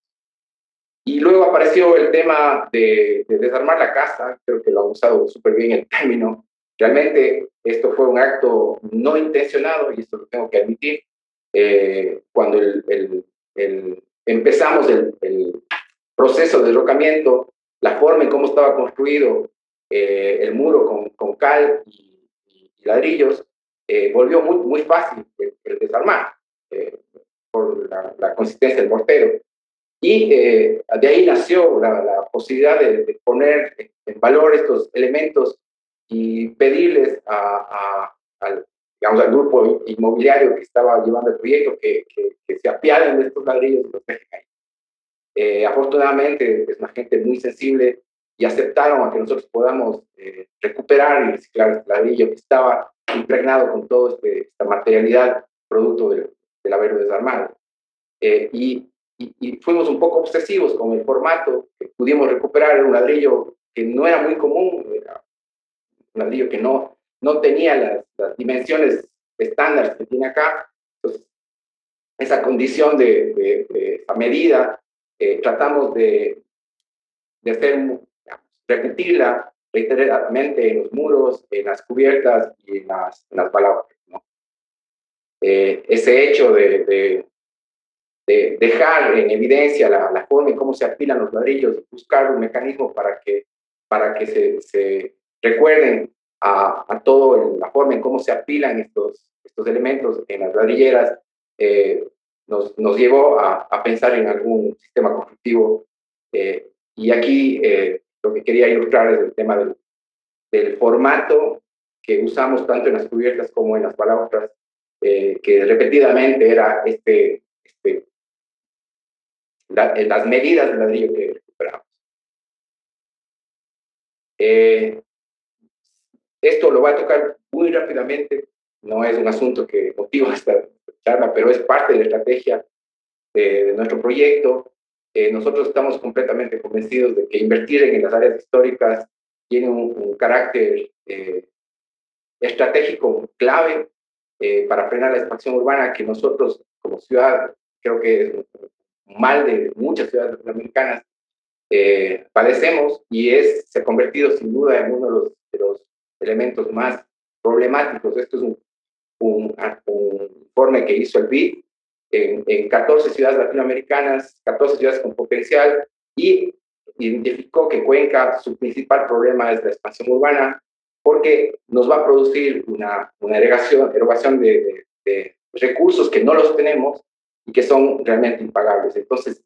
Y luego apareció el tema de desarmar la casa, creo que lo ha usado súper bien el término. Realmente esto fue un acto no intencionado, y esto lo tengo que admitir, cuando empezamos el proceso de derrocamiento, la forma en cómo estaba construido el muro con cal y ladrillos, volvió muy fácil el desarmar por la consistencia del mortero. Y de ahí nació la posibilidad de poner en valor estos elementos y pedirles al grupo inmobiliario que estaba llevando el proyecto que se apiaden de estos ladrillos y los dejen ahí. Afortunadamente es una gente muy sensible y aceptaron a que nosotros podamos recuperar y reciclar este ladrillo que estaba impregnado con toda esta materialidad producto del haberlo desarmado. Y fuimos un poco obsesivos con el formato que pudimos recuperar. Era un ladrillo que no era muy común, era un ladrillo que no tenía las dimensiones estándar que tiene acá. Entonces, esa condición de esa medida, tratamos de hacer, digamos, repetirla reiteradamente en los muros, en las cubiertas y en las balautres, ¿no? Ese hecho de dejar en evidencia la forma en cómo se apilan los ladrillos, buscar un mecanismo para que se recuerden a todo la forma en cómo se apilan estos elementos en las ladrilleras, nos llevó a pensar en algún sistema constructivo. Y aquí lo que quería ilustrar es el tema del formato que usamos tanto en las cubiertas como en las balaustras, que repetidamente era las medidas del ladrillo que recuperamos. Esto lo va a tocar muy rápidamente, no es un asunto que motiva esta charla, pero es parte de la estrategia de nuestro proyecto. Nosotros estamos completamente convencidos de que invertir en las áreas históricas tiene un carácter estratégico clave para frenar la expansión urbana que nosotros como ciudad, creo que es un mal de muchas ciudades latinoamericanas, padecemos, y se ha convertido sin duda en uno de los elementos más problemáticos. Esto es un informe que hizo el BID en 14 ciudades latinoamericanas, 14 ciudades con potencial, y identificó que Cuenca, su principal problema es la expansión urbana, porque nos va a producir una erogación de recursos que no los tenemos y que son realmente impagables. Entonces,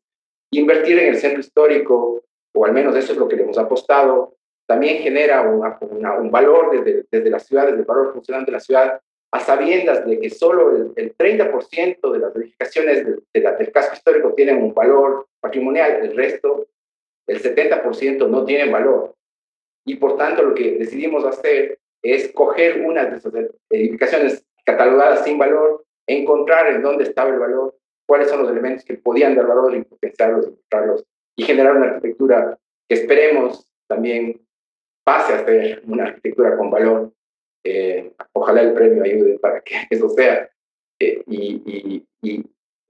invertir en el centro histórico, o al menos eso es lo que le hemos apostado, también genera un valor desde las ciudades, el valor funcional de la ciudad, a sabiendas de que solo el 30% de las edificaciones del casco histórico tienen un valor patrimonial, el resto, el 70% no tienen valor. Y por tanto lo que decidimos hacer es coger una de esas edificaciones catalogadas sin valor, encontrar en dónde estaba el valor, cuáles son los elementos que podían dar valor y potenciarlos, encontrarlos y generar una arquitectura que esperemos también pase a ser una arquitectura con valor. Ojalá el premio ayude para que eso sea y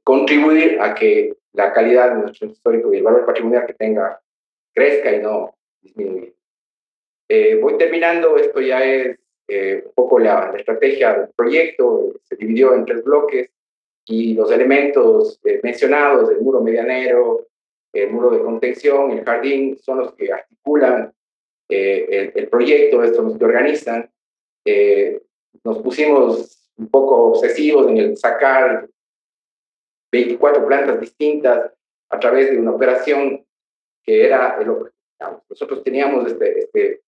contribuir a que la calidad de nuestro histórico y el valor patrimonial que tenga crezca y no disminuya. Voy terminando, esto ya es un poco la estrategia del proyecto, se dividió en 3 bloques y los elementos mencionados, el muro medianero, el muro de contención, el jardín, son los que articulan el proyecto, estos los que organizan. Nos pusimos un poco obsesivos en el sacar 24 plantas distintas a través de una operación que era nosotros teníamos este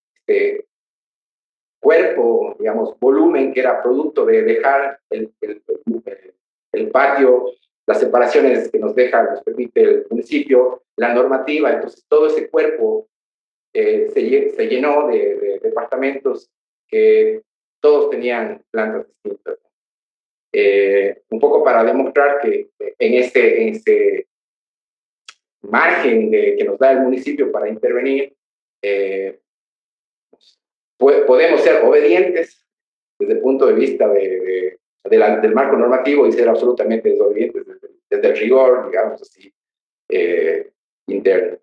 cuerpo, digamos, volumen, que era producto de dejar el patio, las separaciones que nos permite el municipio, la normativa. Entonces todo ese cuerpo se llenó de departamentos que todos tenían plantas distintas. Un poco para demostrar que en este margen que nos da el municipio para intervenir, podemos ser obedientes desde el punto de vista del marco normativo y ser absolutamente desobedientes desde el rigor, digamos así, interno.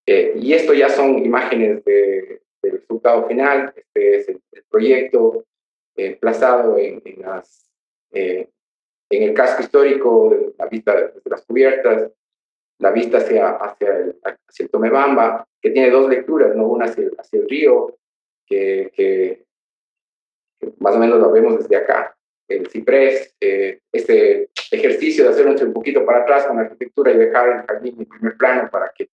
Y esto ya son imágenes del resultado final. Este es el proyecto plazado en el casco histórico, la vista desde las cubiertas, la vista hacia el Tomebamba, que tiene 2 lecturas, ¿no? Una hacia el río, que más o menos lo vemos desde acá, el ciprés, este ejercicio de hacernos un poquito para atrás con la arquitectura y dejar el jardín en primer plano para que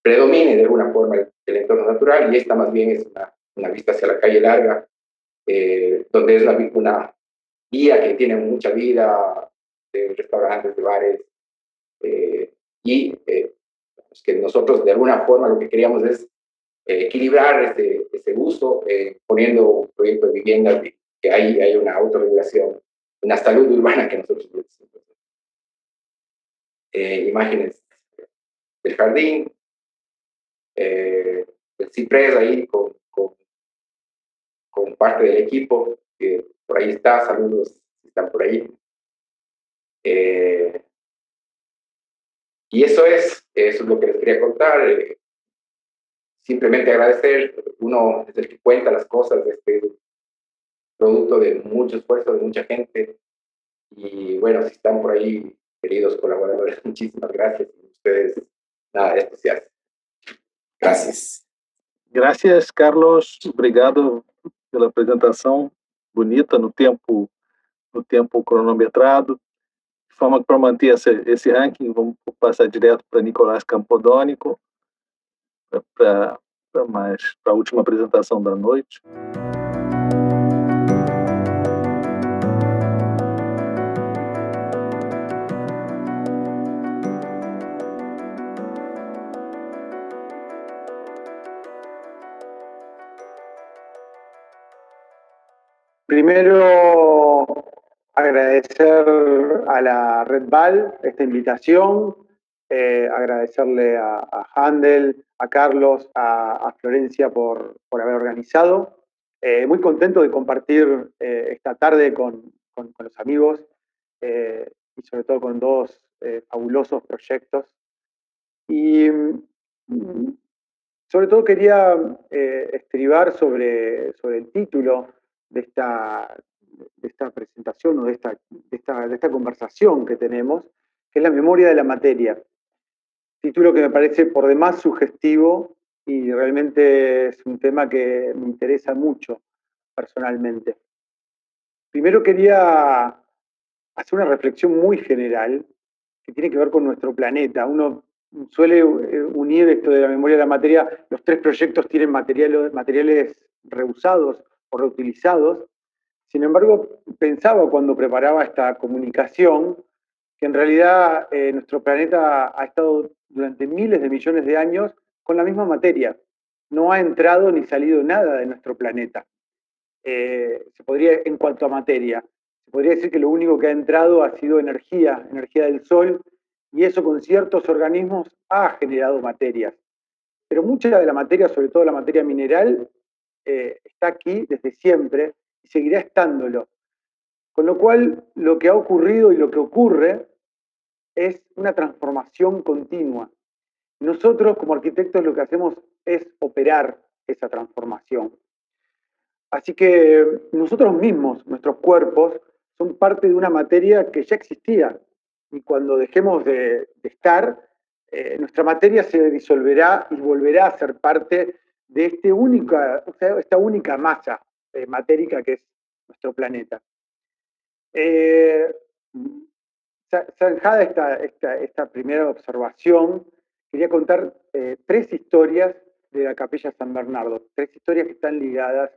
predomine de alguna forma el entorno natural, y esta más bien es una vista hacia la calle larga, donde es una vía que tiene mucha vida, de restaurantes, de bares, y que nosotros de alguna forma lo que queríamos es equilibrar ese uso, poniendo un proyecto de vivienda que hay una autorregulación, una salud urbana que nosotros decimos. Imágenes del jardín, el ciprés ahí con parte del equipo, que por ahí está, saludos si están por ahí. Y eso es lo que les quería contar. Simplemente agradecer, uno es el que cuenta las cosas, producto de mucho esfuerzo de mucha gente. Y bueno, si están por ahí, queridos colaboradores, muchísimas gracias. Ustedes, nada, esto se hace. Gracias. Gracias, Carlos. Obrigado pela apresentação bonita no tempo cronometrado. De forma que, para manter esse ranking, vamos passar direto para Nicolás Campodónico, para a última apresentação da noite. Primero, agradecer a la Red Val esta invitación, agradecerle a Handel, a Carlos, a Florencia por haber organizado. Muy contento de compartir esta tarde con los amigos y sobre todo con 2 fabulosos proyectos. Y sobre todo quería estribar sobre el título de esta presentación o de esta conversación que tenemos, que es la memoria de la materia. Título que me parece por demás sugestivo y realmente es un tema que me interesa mucho personalmente. Primero quería hacer una reflexión muy general que tiene que ver con nuestro planeta. Uno suele unir esto de la memoria de la materia, los 3 proyectos tienen materiales reusados o reutilizados. Sin embargo, pensaba cuando preparaba esta comunicación que en realidad nuestro planeta ha estado durante miles de millones de años con la misma materia. No ha entrado ni salido nada de nuestro planeta. Se podría, en cuanto a materia, se podría decir que lo único que ha entrado ha sido energía del sol, y eso con ciertos organismos ha generado materias. Pero mucha de la materia, sobre todo la materia mineral, está aquí desde siempre y seguirá estándolo. Con lo cual, lo que ha ocurrido y lo que ocurre es una transformación continua. Nosotros, como arquitectos, lo que hacemos es operar esa transformación. Así que nosotros mismos, nuestros cuerpos, son parte de una materia que ya existía. Y cuando dejemos de estar, nuestra materia se disolverá y volverá a ser parte de esta única masa matérica que es nuestro planeta. Zanjada esta primera observación, quería contar 3 historias de la Capilla San Bernardo, 3 historias que están ligadas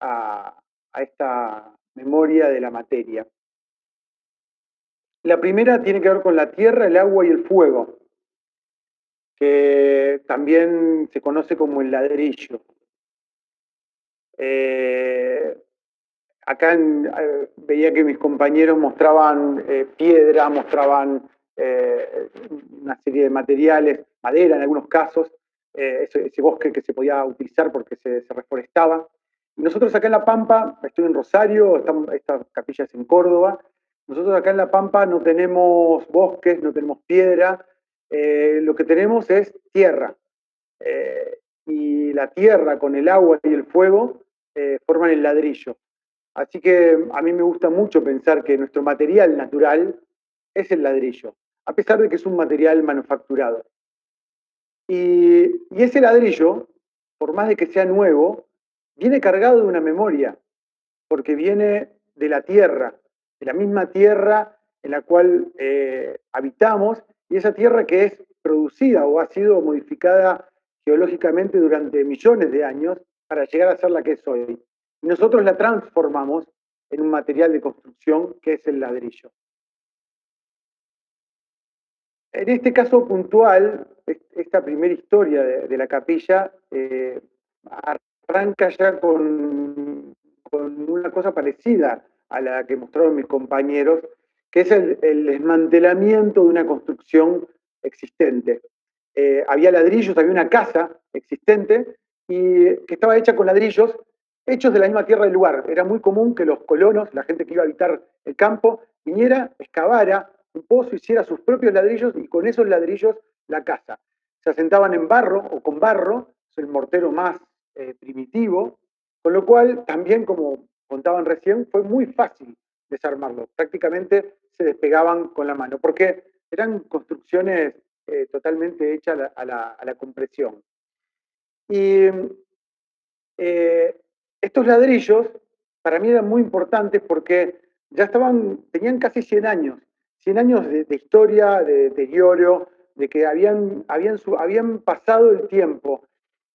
a esta memoria de la materia. La primera tiene que ver con la tierra, el agua y el fuego, que también se conoce como el ladrillo. Acá veía que mis compañeros mostraban piedra, mostraban una serie de materiales, madera en algunos casos, ese bosque que se podía utilizar porque se reforestaba. Y nosotros acá en La Pampa, estoy en Rosario, esta capilla es en Córdoba, nosotros acá en La Pampa no tenemos bosques, no tenemos piedra, lo que tenemos es tierra. Y la tierra con el agua y el fuego forman el ladrillo. Así que a mí me gusta mucho pensar que nuestro material natural es el ladrillo, a pesar de que es un material manufacturado. Y ese ladrillo, por más de que sea nuevo, viene cargado de una memoria, porque viene de la tierra, de la misma tierra en la cual habitamos, y esa tierra que es producida o ha sido modificada geológicamente durante millones de años para llegar a ser la que es hoy. Y nosotros la transformamos en un material de construcción que es el ladrillo. En este caso puntual, esta primera historia de la capilla arranca ya con una cosa parecida a la que mostraron mis compañeros, que es el desmantelamiento de una construcción existente. Había ladrillos, había una casa existente y que estaba hecha con ladrillos hechos de la misma tierra del lugar. Era muy común que los colonos, la gente que iba a habitar el campo, viniera, excavara un pozo, hiciera sus propios ladrillos y con esos ladrillos la casa. Se asentaban en barro o con barro, es el mortero más primitivo, con lo cual también, como contaban recién, fue muy fácil desarmarlo. Prácticamente se despegaban con la mano, porque eran construcciones totalmente hechas a la compresión. Y estos ladrillos para mí eran muy importantes porque ya tenían casi 100 años, 100 años de historia, de deterioro, de que habían pasado el tiempo.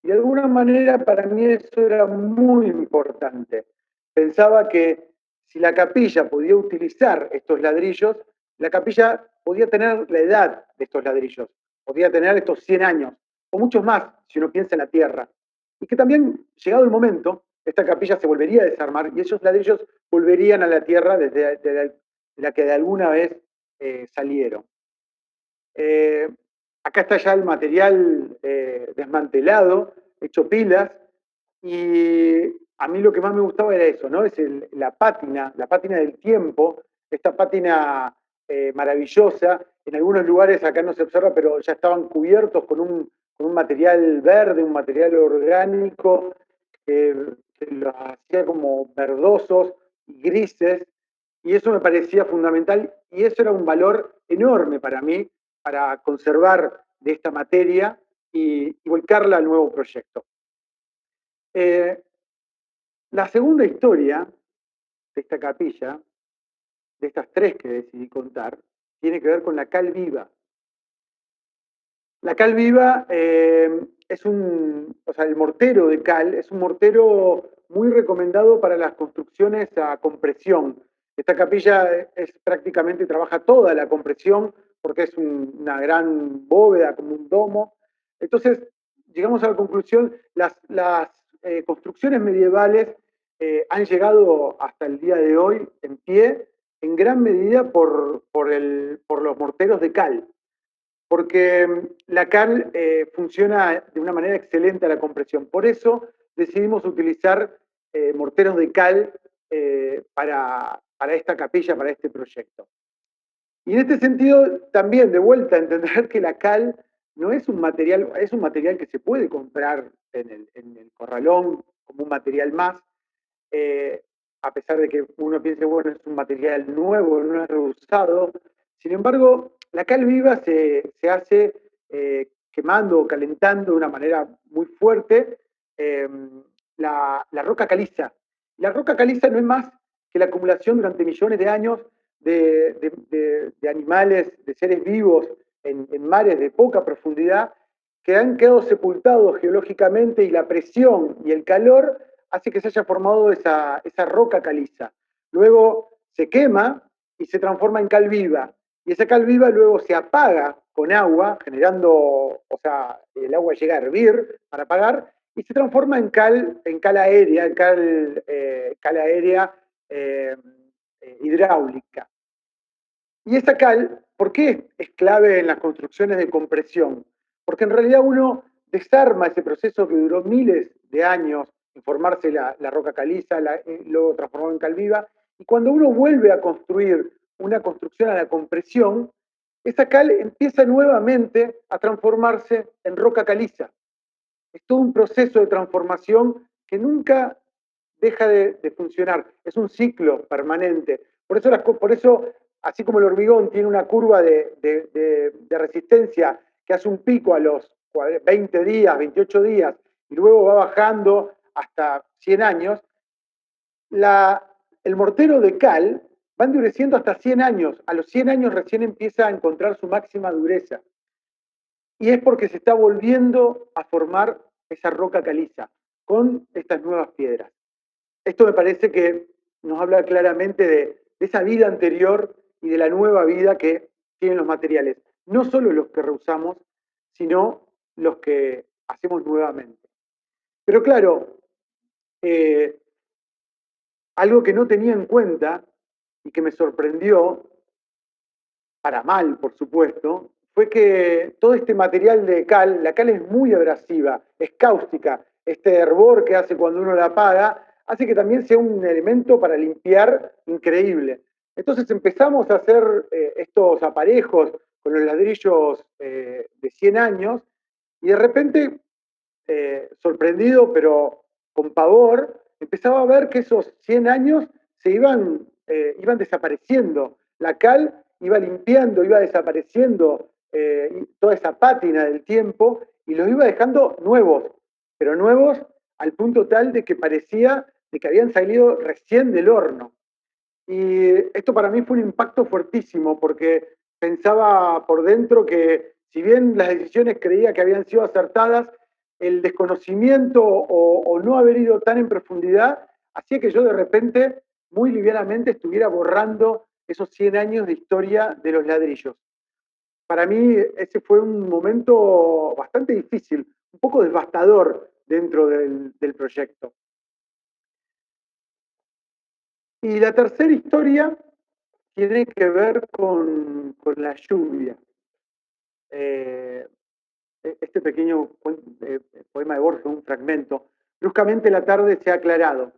Y de alguna manera para mí eso era muy importante. Pensaba que si la capilla podía utilizar estos ladrillos, la capilla podía tener la edad de estos ladrillos, podía tener estos 100 años, o muchos más, si uno piensa en la tierra. Y que también, llegado el momento, esta capilla se volvería a desarmar y esos ladrillos volverían a la tierra desde la que de alguna vez salieron. Acá está ya el material desmantelado, hecho pilas, y a mí lo que más me gustaba era eso, ¿no? Es la pátina del tiempo, esta pátina maravillosa. En algunos lugares acá no se observa, pero ya estaban cubiertos con un material verde, un material orgánico, que los hacía como verdosos y grises, y eso me parecía fundamental, y eso era un valor enorme para mí, para conservar de esta materia y volcarla al nuevo proyecto. La segunda historia de esta capilla, de estas tres que decidí contar, tiene que ver con la cal viva. La cal viva es el mortero de cal es un mortero muy recomendado para las construcciones a compresión. Esta capilla prácticamente trabaja toda la compresión porque es una gran bóveda, como un domo. Entonces, llegamos a la conclusión, las construcciones medievales han llegado hasta el día de hoy en pie, en gran medida por los morteros de cal, porque la cal funciona de una manera excelente a la compresión. Por eso decidimos utilizar morteros de cal para esta capilla, para este proyecto. Y en este sentido, también de vuelta a entender que la cal no es un material, es un material que se puede comprar en el corralón como un material más, a pesar de que uno piense, bueno, es un material nuevo, no es reusado. Sin embargo, la cal viva se hace quemando o calentando de una manera muy fuerte la roca caliza. La roca caliza no es más que la acumulación durante millones de años de animales, de seres vivos en mares de poca profundidad que han quedado sepultados geológicamente, y la presión y el calor hace que se haya formado esa roca caliza. Luego se quema y se transforma en cal viva. Y esa cal viva luego se apaga con agua, generando, o sea, el agua llega a hervir para apagar, y se transforma en cal aérea, cal aérea hidráulica. Y esa cal, ¿por qué es clave en las construcciones de compresión? Porque en realidad uno desarma ese proceso que duró miles de años en formarse la roca caliza, luego transformado en cal viva, y cuando uno vuelve a construir una construcción a la compresión, esa cal empieza nuevamente a transformarse en roca caliza. Es todo un proceso de transformación que nunca deja de funcionar. Es un ciclo permanente. Por eso, así como el hormigón tiene una curva de resistencia que hace un pico a los 20 días, 28 días, y luego va bajando hasta 100 años, el mortero de cal va endureciendo hasta 100 años. A los 100 años recién empieza a encontrar su máxima dureza. Y es porque se está volviendo a formar esa roca caliza con estas nuevas piedras. Esto me parece que nos habla claramente de esa vida anterior y de la nueva vida que tienen los materiales. No solo los que reusamos, sino los que hacemos nuevamente. Pero claro, algo que no tenía en cuenta y que me sorprendió, para mal, por supuesto, fue que todo este material de cal, la cal es muy abrasiva, es cáustica, este hervor que hace cuando uno la apaga, hace que también sea un elemento para limpiar increíble. Entonces empezamos a hacer estos aparejos con los ladrillos de 100 años, y de repente, sorprendido pero con pavor, empezaba a ver que esos 100 años se iban desapareciendo. La cal iba limpiando, iba desapareciendo toda esa pátina del tiempo, y los iba dejando nuevos, pero nuevos al punto tal de que parecía de que habían salido recién del horno. Y esto para mí fue un impacto fuertísimo, porque pensaba por dentro que si bien las decisiones creía que habían sido acertadas, el desconocimiento o no haber ido tan en profundidad hacía que yo de repente, muy livianamente, estuviera borrando esos 100 años de historia de los ladrillos. Para mí ese fue un momento bastante difícil, un poco devastador dentro del proyecto. Y la tercera historia tiene que ver con la lluvia. Este pequeño poema de Borges, un fragmento. Bruscamente la tarde se ha aclarado,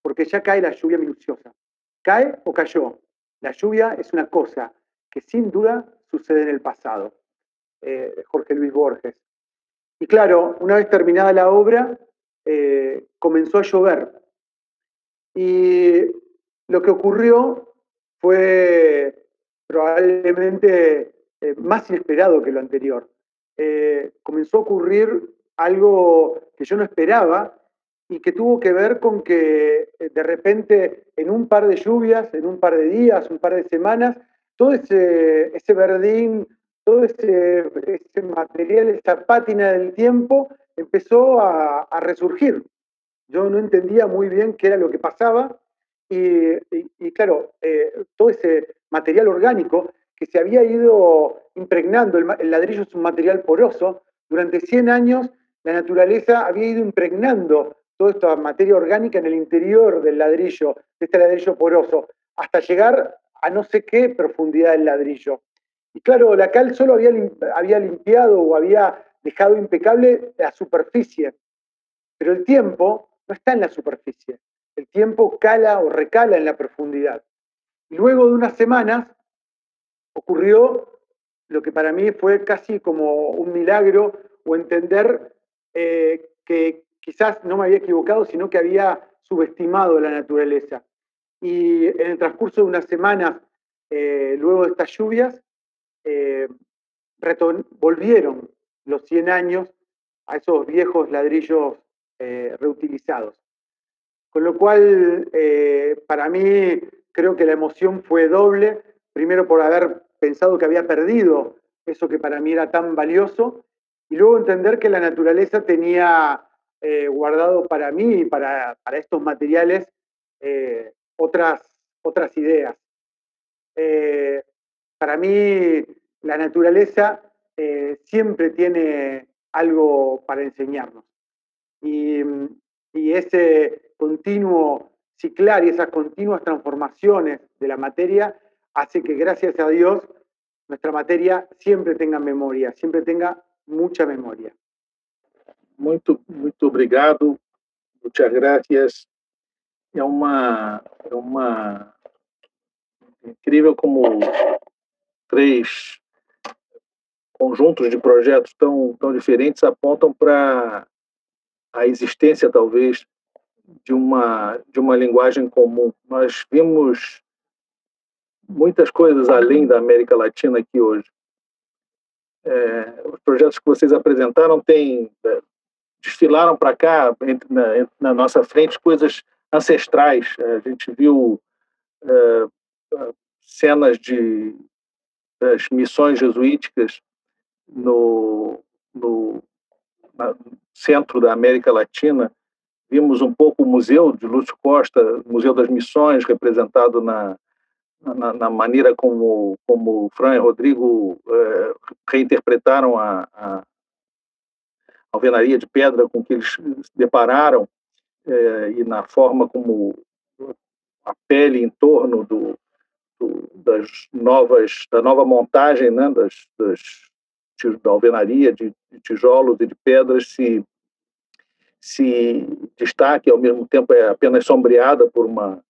porque ya cae la lluvia minuciosa. ¿Cae o cayó? La lluvia es una cosa que sin duda sucede en el pasado. Jorge Luis Borges. Y claro, una vez terminada la obra, comenzó a llover. Y lo que ocurrió fue probablemente más inesperado que lo anterior. Comenzó a ocurrir algo que yo no esperaba y que tuvo que ver con que de repente en un par de lluvias, en un par de días, un par de semanas, todo ese verdín, todo ese material, esa pátina del tiempo empezó a resurgir. Yo no entendía muy bien qué era lo que pasaba y claro, todo ese material orgánico que se había ido impregnando, el ladrillo es un material poroso, durante 100 años la naturaleza había ido impregnando toda esta materia orgánica en el interior del ladrillo, de este ladrillo poroso, hasta llegar a no sé qué profundidad del ladrillo. Y claro, la cal solo había limpiado o había dejado impecable la superficie, pero el tiempo no está en la superficie, el tiempo cala o recala en la profundidad. Y luego de unas semanas ocurrió lo que para mí fue casi como un milagro o entender que quizás no me había equivocado, sino que había subestimado la naturaleza. Y en el transcurso de unas semanas, luego de estas lluvias, volvieron los 100 años a esos viejos ladrillos reutilizados. Con lo cual, para mí, creo que la emoción fue doble, primero por haber pensado que había perdido eso que para mí era tan valioso, y luego entender que la naturaleza tenía guardado para mí y para estos materiales otras ideas. Para mí, la naturaleza siempre tiene algo para enseñarnos. Y, y ese continuo ciclar y esas continuas transformaciones de la materia hace que, gracias a Dios, nuestra materia siempre tenga memoria, siempre tenga mucha memoria. Muito obrigado. Muchas gracias. É incrível como 3 conjuntos de projetos tão diferentes apontam para a existência, talvez, de uma linguagem comum. Nós vimos muitas coisas além da América Latina aqui hoje. Os projetos que vocês apresentaram desfilaram para cá, na nossa frente, coisas ancestrais. A gente viu cenas das missões jesuíticas no centro da América Latina. Vimos um pouco o Museu de Lúcio Costa, Museu das Missões, representado na maneira como Fran e Rodrigo reinterpretaram a alvenaria de pedra com que eles se depararam, e na forma como a pele em torno da nova montagem, né, da alvenaria de tijolos e de pedras se destaque, ao mesmo tempo é apenas sombreada por uma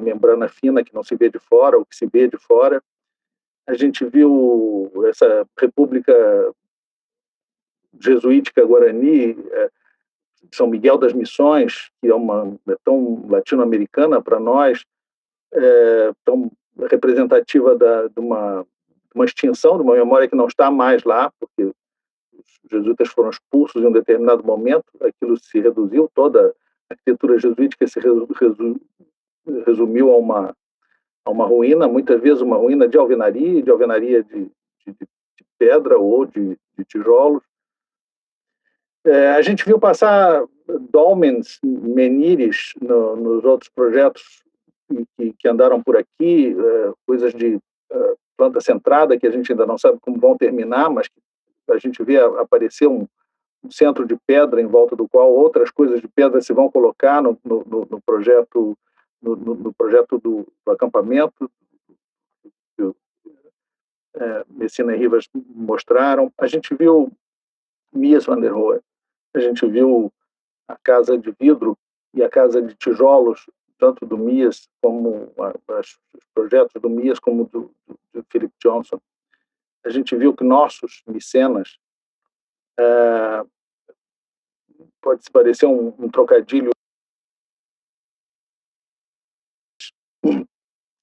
membrana fina que não se vê de fora, ou que se vê de fora. A gente viu essa República Jesuítica Guarani, São Miguel das Missões, que é tão latino-americana para nós, tão representativa de uma extinção, de uma memória que não está mais lá, porque os jesuítas foram expulsos em um determinado momento, aquilo se reduziu, toda a arquitetura jesuítica se resumiu a uma ruína, muitas vezes uma ruína de alvenaria de pedra ou de tijolos. A gente viu passar dolmens, menires nos outros projetos que andaram por aqui, coisas de planta centrada que a gente ainda não sabe como vão terminar, mas que a gente vê aparecer um centro de pedra em volta do qual outras coisas de pedra se vão colocar no projeto do acampamento que Messina e Rivas mostraram. A gente viu Mies van der Rohe, a gente viu a casa de vidro e a casa de tijolos, tanto do Mies como os projetos do Mies como do Philip Johnson. A gente viu que nossos mecenas pode se parecer um trocadilho.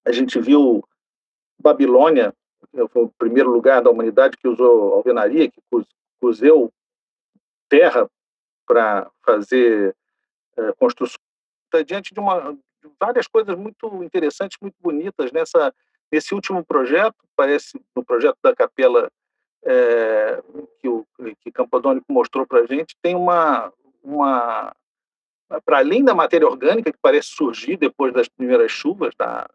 A gente viu Babilônia, foi o primeiro lugar da humanidade que usou alvenaria, que cozeu terra para fazer construções. Está diante de várias coisas muito interessantes, muito bonitas nesse último projeto. Parece no projeto da capela que Campodónico mostrou para a gente, tem para além da matéria orgânica que parece surgir depois das primeiras chuvas, da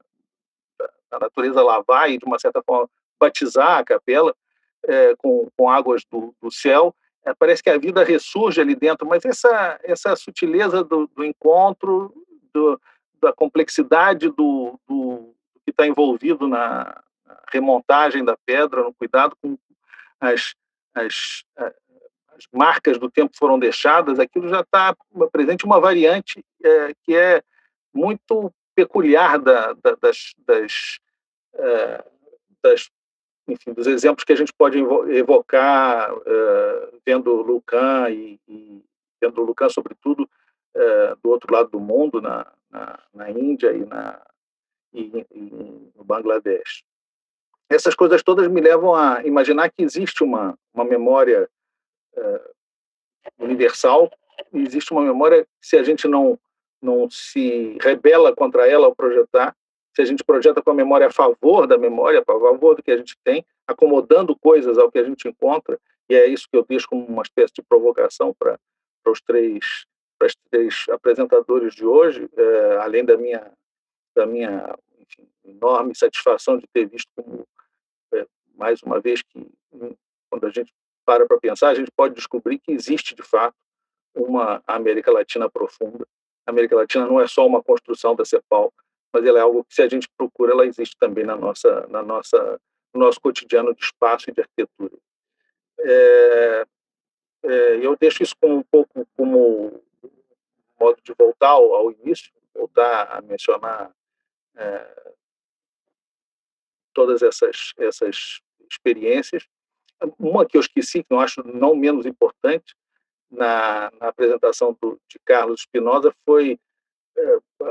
natureza lavar e, de uma certa forma, batizar a capela com águas do céu, parece que a vida ressurge ali dentro, mas essa sutileza do encontro, da complexidade do que está envolvido na remontagem da pedra, no cuidado com as marcas do tempo que foram deixadas, aquilo já está presente uma variante que é muito peculiar enfim, dos exemplos que a gente pode evocar vendo Lucan e vendo Lucan, sobretudo, do outro lado do mundo, na Índia e no Bangladesh. Essas coisas todas me levam a imaginar que existe uma memória universal, e existe uma memória que, se a gente não se rebela contra ela ao projetar, se a gente projeta com a memória a favor da memória, a favor do que a gente tem, acomodando coisas ao que a gente encontra, e é isso que eu deixo como uma espécie de provocação para os três apresentadores de hoje, além da minha enfim, enorme satisfação de ter visto como, mais uma vez, que quando a gente para pensar, a gente pode descobrir que existe, de fato, uma América Latina profunda. A América Latina não é só uma construção da CEPAL, mas ela é algo que, se a gente procura, ela existe também no nosso cotidiano de espaço e de arquitetura. Eu deixo isso um pouco como modo de voltar ao início, voltar a mencionar todas essas experiências. Uma que eu esqueci, que eu acho não menos importante, na apresentação de Carlos Espinosa, foi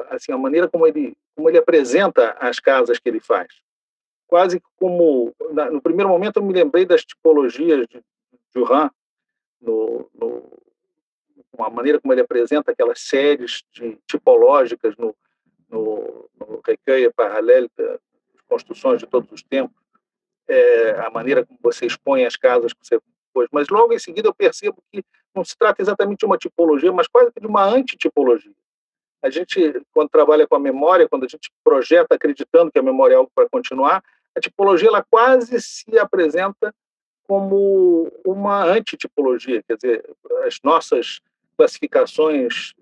assim, a maneira como ele apresenta as casas que ele faz. Quase como, no primeiro momento, eu me lembrei das tipologias de Juran, a maneira como ele apresenta aquelas séries tipológicas no Recueil Parallèle, construções de todos os tempos, a maneira como você expõe as casas que você pôs. Mas logo em seguida eu percebo que não se trata exatamente de uma tipologia, mas quase que de uma antitipologia. A gente, quando trabalha com a memória, quando a gente projeta acreditando que a memória é algo para continuar, a tipologia ela quase se apresenta como uma antitipologia. Quer dizer, as nossas classificações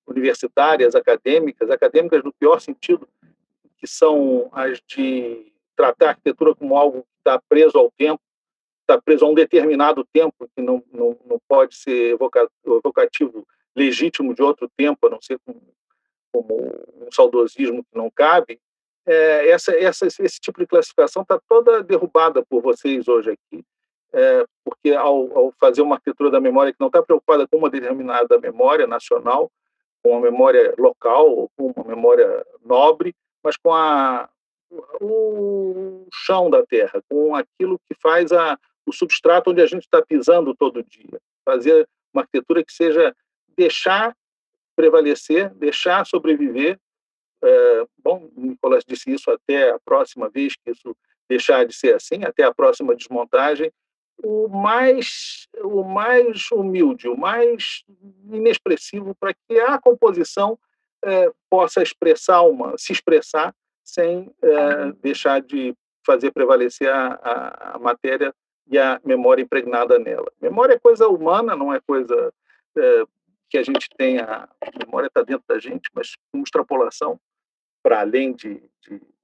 universitárias, acadêmicas no pior sentido, que são as de tratar a arquitetura como algo que está preso ao tempo, está preso a um determinado tempo, que não pode ser evocativo legítimo de outro tempo, a não ser como um saudosismo que não cabe. Esse tipo de classificação está toda derrubada por vocês hoje aqui, porque ao fazer uma arquitetura da memória que não está preocupada com uma determinada memória nacional, com uma memória local, com uma memória nobre, mas com o chão da terra, com aquilo que faz o substrato onde a gente está pisando todo dia. Fazer uma arquitetura que seja deixar prevalecer, deixar sobreviver. Bom, o Nicolas disse isso, até a próxima vez que isso deixar de ser assim, até a próxima desmontagem. O mais humilde, o mais inexpressivo, para que a composição possa se expressar sem deixar de fazer prevalecer a matéria e a memória impregnada nela. Memória é coisa humana, não é coisa que a gente tenha. A memória está dentro da gente, mas com extrapolação para além de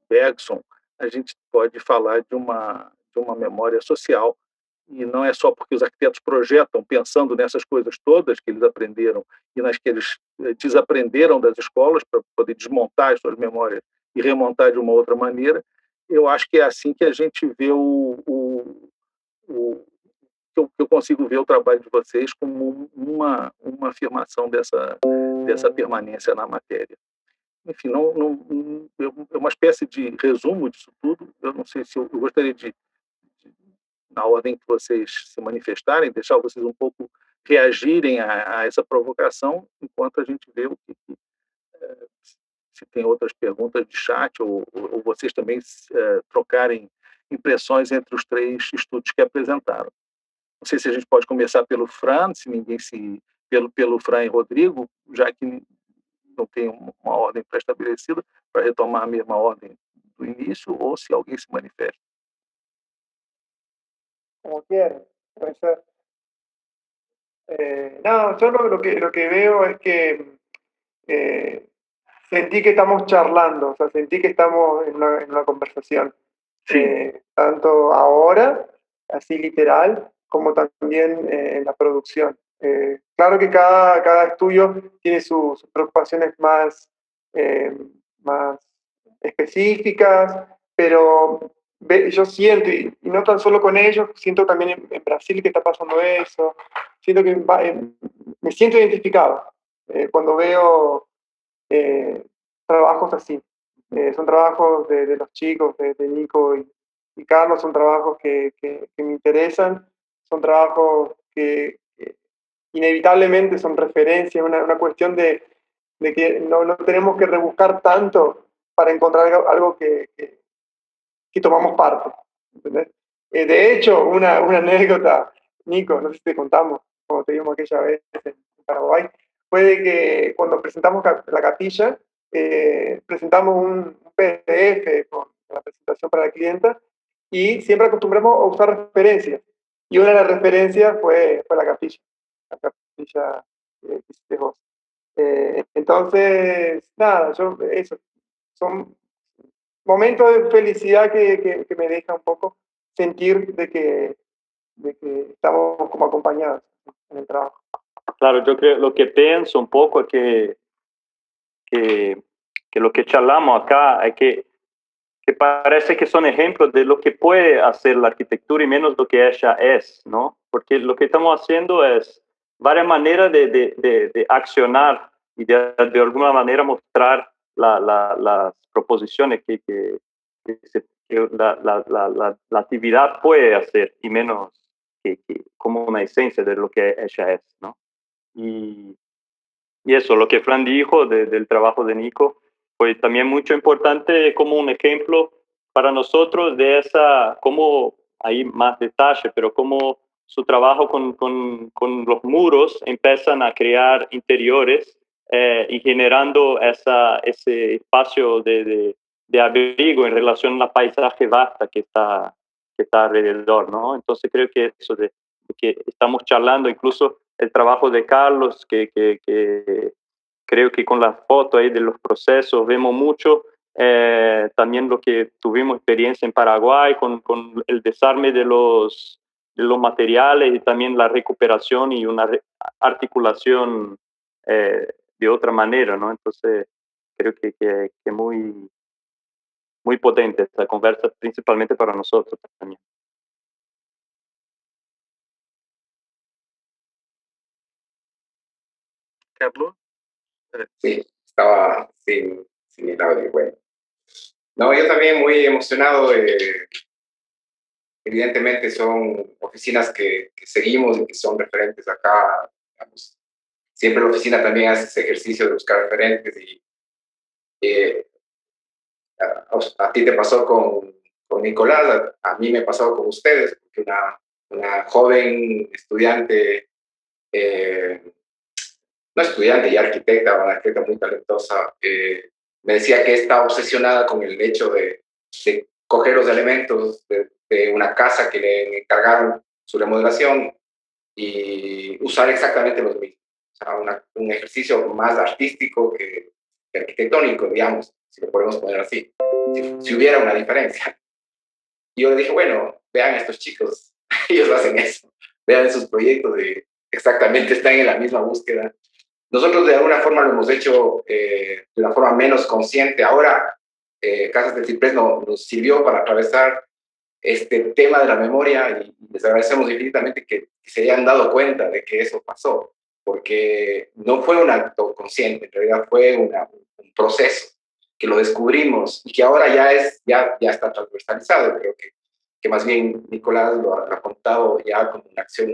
Bergson, a gente pode falar de uma memória social. E não é só porque os arquitetos projetam pensando nessas coisas todas que eles aprenderam e nas que eles desaprenderam das escolas para poder desmontar as suas memórias e remontar de uma outra maneira. Eu acho que é assim que a gente vê que eu consigo ver o trabalho de vocês como uma afirmação dessa permanência na matéria. Enfim, é uma espécie de resumo disso tudo. Eu não sei se eu gostaria na ordem que vocês se manifestarem, deixar vocês um pouco reagirem a essa provocação, enquanto a gente vê se tem outras perguntas de chat, ou vocês também trocarem impressões entre os 3 estudos que apresentaram. Não sei se a gente pode começar pelo Fran, se ninguém pelo Fran e Rodrigo, já que não tem uma ordem pré-estabelecida, para retomar a mesma ordem do início, ou se alguém se manifesta. Como quieran. No, yo lo que veo es que sentí que estamos charlando, o sea, sentí que estamos en una conversación. Sí. Tanto ahora, así literal, como también en la producción. Claro que cada estudio tiene sus preocupaciones más específicas, pero yo siento, y no tan solo con ellos, siento también en Brasil que está pasando eso, siento que me siento identificado cuando veo trabajos así. Son trabajos de los chicos, de Nico y Carlos, son trabajos que me interesan, son trabajos que inevitablemente son referencias, una cuestión de que no tenemos que rebuscar tanto para encontrar algo que tomamos parte. ¿Entendés? De hecho, una anécdota, Nico, no sé si te contamos, como te dimos aquella vez en Paraguay, fue de que cuando presentamos la capilla, presentamos un PDF con la presentación para la clienta y siempre acostumbramos a usar referencias. Y una de las referencias fue la capilla que hiciste vos. Entonces, nada, eso, son momentos de felicidad que me deja un poco sentir de que estamos como acompañados en el trabajo. Claro, yo creo, lo que pienso un poco es que lo que charlamos acá es que parece que son ejemplos de lo que puede hacer la arquitectura y menos lo que ella es, ¿no? Porque lo que estamos haciendo es varias maneras de accionar y de alguna manera mostrar las proposiciones que la actividad puede hacer y menos que como una esencia de lo que ella es, ¿no? Y eso, lo que Fran dijo del trabajo de Nico, fue también mucho importante como un ejemplo para nosotros de esa, como hay más detalle, pero como su trabajo con los muros empiezan a crear interiores y generando ese espacio de abrigo en relación al paisaje vasta que está alrededor, ¿no? Entonces creo que eso de que estamos charlando, incluso el trabajo de Carlos, que creo que con la foto ahí de los procesos vemos mucho, también lo que tuvimos experiencia en Paraguay con el desarme de los materiales y también la recuperación y una articulación de otra manera, ¿no? Entonces creo que muy, muy potente esta conversa, principalmente para nosotros también. Carlos? Sí, estaba sin el audio. Bueno. No, yo también muy emocionado. Evidentemente son oficinas que seguimos y que son referentes acá. Digamos. Siempre la oficina también hace ese ejercicio de buscar referentes y a ti te pasó con Nicolás, a mí me pasó con ustedes, porque una joven estudiante, no estudiante, ya arquitecta, una arquitecta muy talentosa, me decía que está obsesionada con el hecho de coger los elementos de una casa que le encargaron su remodelación y usar exactamente los mismos. O sea, un ejercicio más artístico que arquitectónico, digamos, si lo podemos poner así, si hubiera una diferencia. Y yo le dije, bueno, vean a estos chicos, ellos hacen eso, vean sus proyectos, exactamente están en la misma búsqueda. Nosotros de alguna forma lo hemos hecho de una forma menos consciente. Ahora, Casas del Ciprés nos sirvió para atravesar este tema de la memoria y les agradecemos infinitamente que se hayan dado cuenta de que eso pasó, porque no fue un acto consciente, en realidad fue un proceso que lo descubrimos y que ahora ya está transversalizado. Creo que más bien Nicolás lo ha contado ya como una acción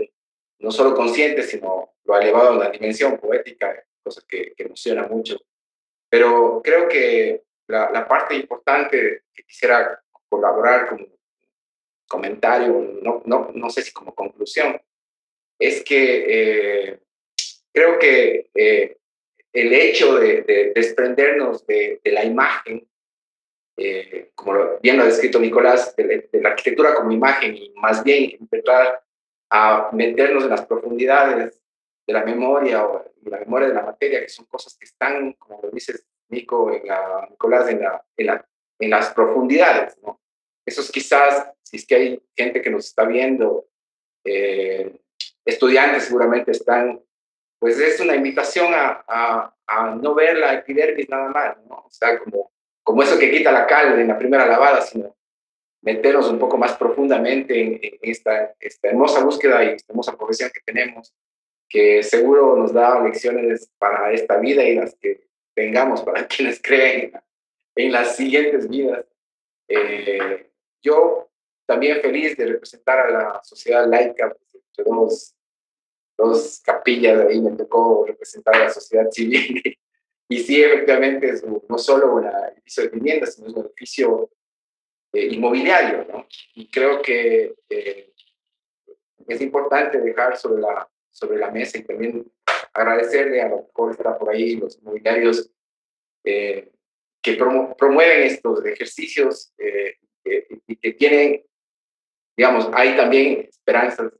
no solo consciente, sino lo ha elevado a una dimensión poética, cosa que emociona mucho. Pero creo que la parte importante que quisiera colaborar como comentario, no sé si como conclusión, es que creo que el hecho de desprendernos de la imagen, como bien lo ha descrito Nicolás, de la arquitectura como imagen y más bien empezar a meternos en las profundidades de la memoria o de la memoria de la materia, que son cosas que están, como lo dices Nico, Nicolás, en las profundidades, ¿no? Esos quizás, si es que hay gente que nos está viendo, estudiantes seguramente están, pues es una invitación a no ver la epidermis nada más, ¿no? O sea, como eso que quita la cal en la primera lavada, sino meternos un poco más profundamente en esta hermosa búsqueda y esta hermosa profesión que tenemos, que seguro nos da lecciones para esta vida y las que tengamos para quienes creen en las siguientes vidas. Yo también feliz de representar a la sociedad laica, pues, entre dos capillas, ahí me tocó representar a la sociedad civil. Y sí, efectivamente, es no solo un edificio de vivienda, sino es un edificio inmobiliario, ¿no? Y creo que es importante dejar sobre la mesa y también agradecerle a lo mejor está por ahí los inmobiliarios que promueven estos ejercicios y que tienen, digamos, hay también esperanzas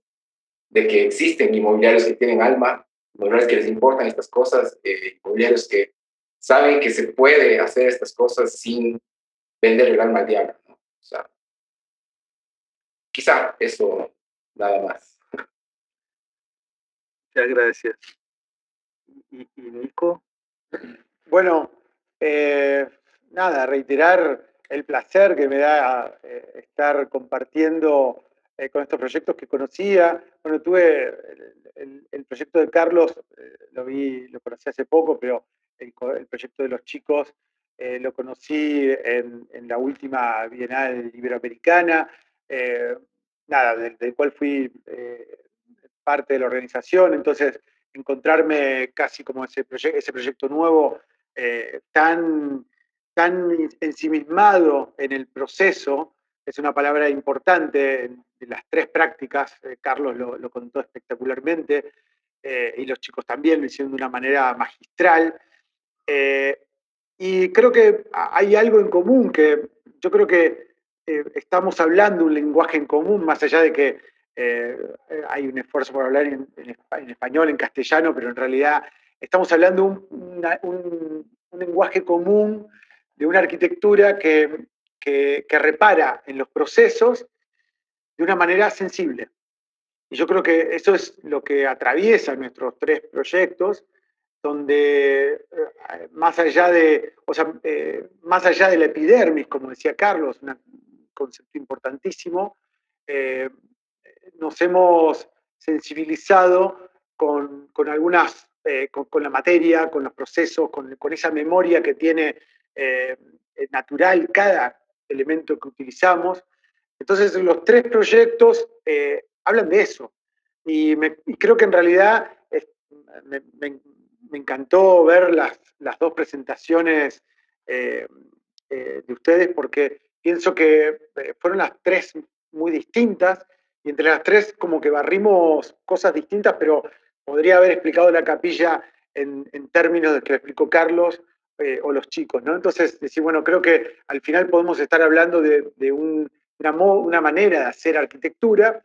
de que existen inmobiliarios que tienen alma, inmobiliarios que les importan estas cosas, inmobiliarios que saben que se puede hacer estas cosas sin vender el alma al diablo, ¿no? O sea, quizá eso nada más. Muchas gracias. ¿Y Nico? Bueno, nada, reiterar el placer que me da estar compartiendo con estos proyectos que conocía. Bueno, tuve el proyecto de Carlos, lo conocí hace poco, pero el proyecto de los chicos lo conocí en la última Bienal Iberoamericana, nada, del cual fui parte de la organización, entonces encontrarme casi como ese proyecto nuevo tan ensimismado en el proceso, es una palabra importante en las tres prácticas, Carlos lo contó espectacularmente, y los chicos también lo hicieron de una manera magistral, y creo que hay algo en común, que yo creo que estamos hablando un lenguaje en común, más allá de que hay un esfuerzo por hablar en español, en castellano, pero en realidad estamos hablando un lenguaje común de una arquitectura que repara en los procesos de una manera sensible. Y yo creo que eso es lo que atraviesa nuestros tres proyectos, donde más allá de la epidermis, como decía Carlos, un concepto importantísimo, nos hemos sensibilizado con algunas, con la materia, con los procesos, con esa memoria que tiene natural cada elemento que utilizamos. Entonces, los tres proyectos hablan de eso. Y creo que en realidad me encantó ver las dos presentaciones de ustedes, porque pienso que fueron las tres muy distintas, y entre las tres como que barrimos cosas distintas, pero podría haber explicado la capilla en términos de que lo explicó Carlos o los chicos, ¿no? Entonces, decir, bueno, creo que al final podemos estar hablando de una manera de hacer arquitectura,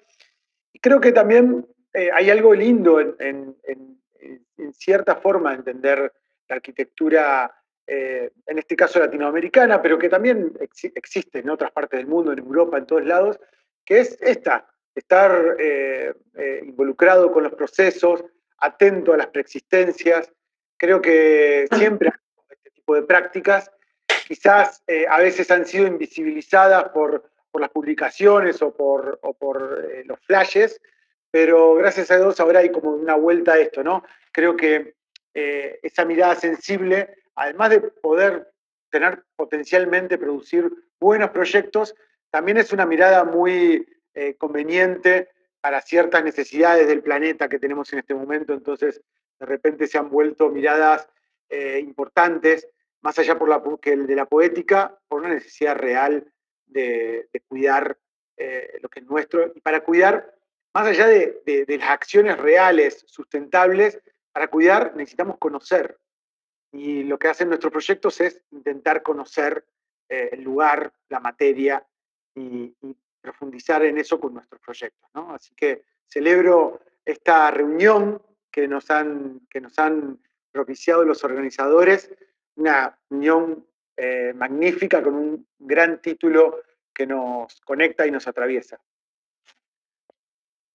y creo que también hay algo lindo en cierta forma de entender la arquitectura, en este caso latinoamericana, pero que también existe en otras partes del mundo, en Europa, en todos lados, que es estar involucrado con los procesos, atento a las preexistencias. Creo que siempre este tipo de prácticas quizás a veces han sido invisibilizadas por las publicaciones o por los flashes, pero gracias a Dios ahora hay como una vuelta a esto, ¿no? Creo que esa mirada sensible, además de poder tener potencialmente producir buenos proyectos, también es una mirada muy conveniente para ciertas necesidades del planeta que tenemos en este momento. Entonces, de repente se han vuelto miradas importantes, más allá que de la poética, por una necesidad real de cuidar lo que es nuestro, y para cuidar, más allá de las acciones reales, sustentables, para cuidar necesitamos conocer. Y lo que hacen nuestros proyectos es intentar conocer el lugar, la materia y profundizar en eso con nuestros proyectos, ¿no? Así que celebro esta reunión que nos han propiciado los organizadores, una unión magnífica con un gran título que nos conecta y nos atraviesa.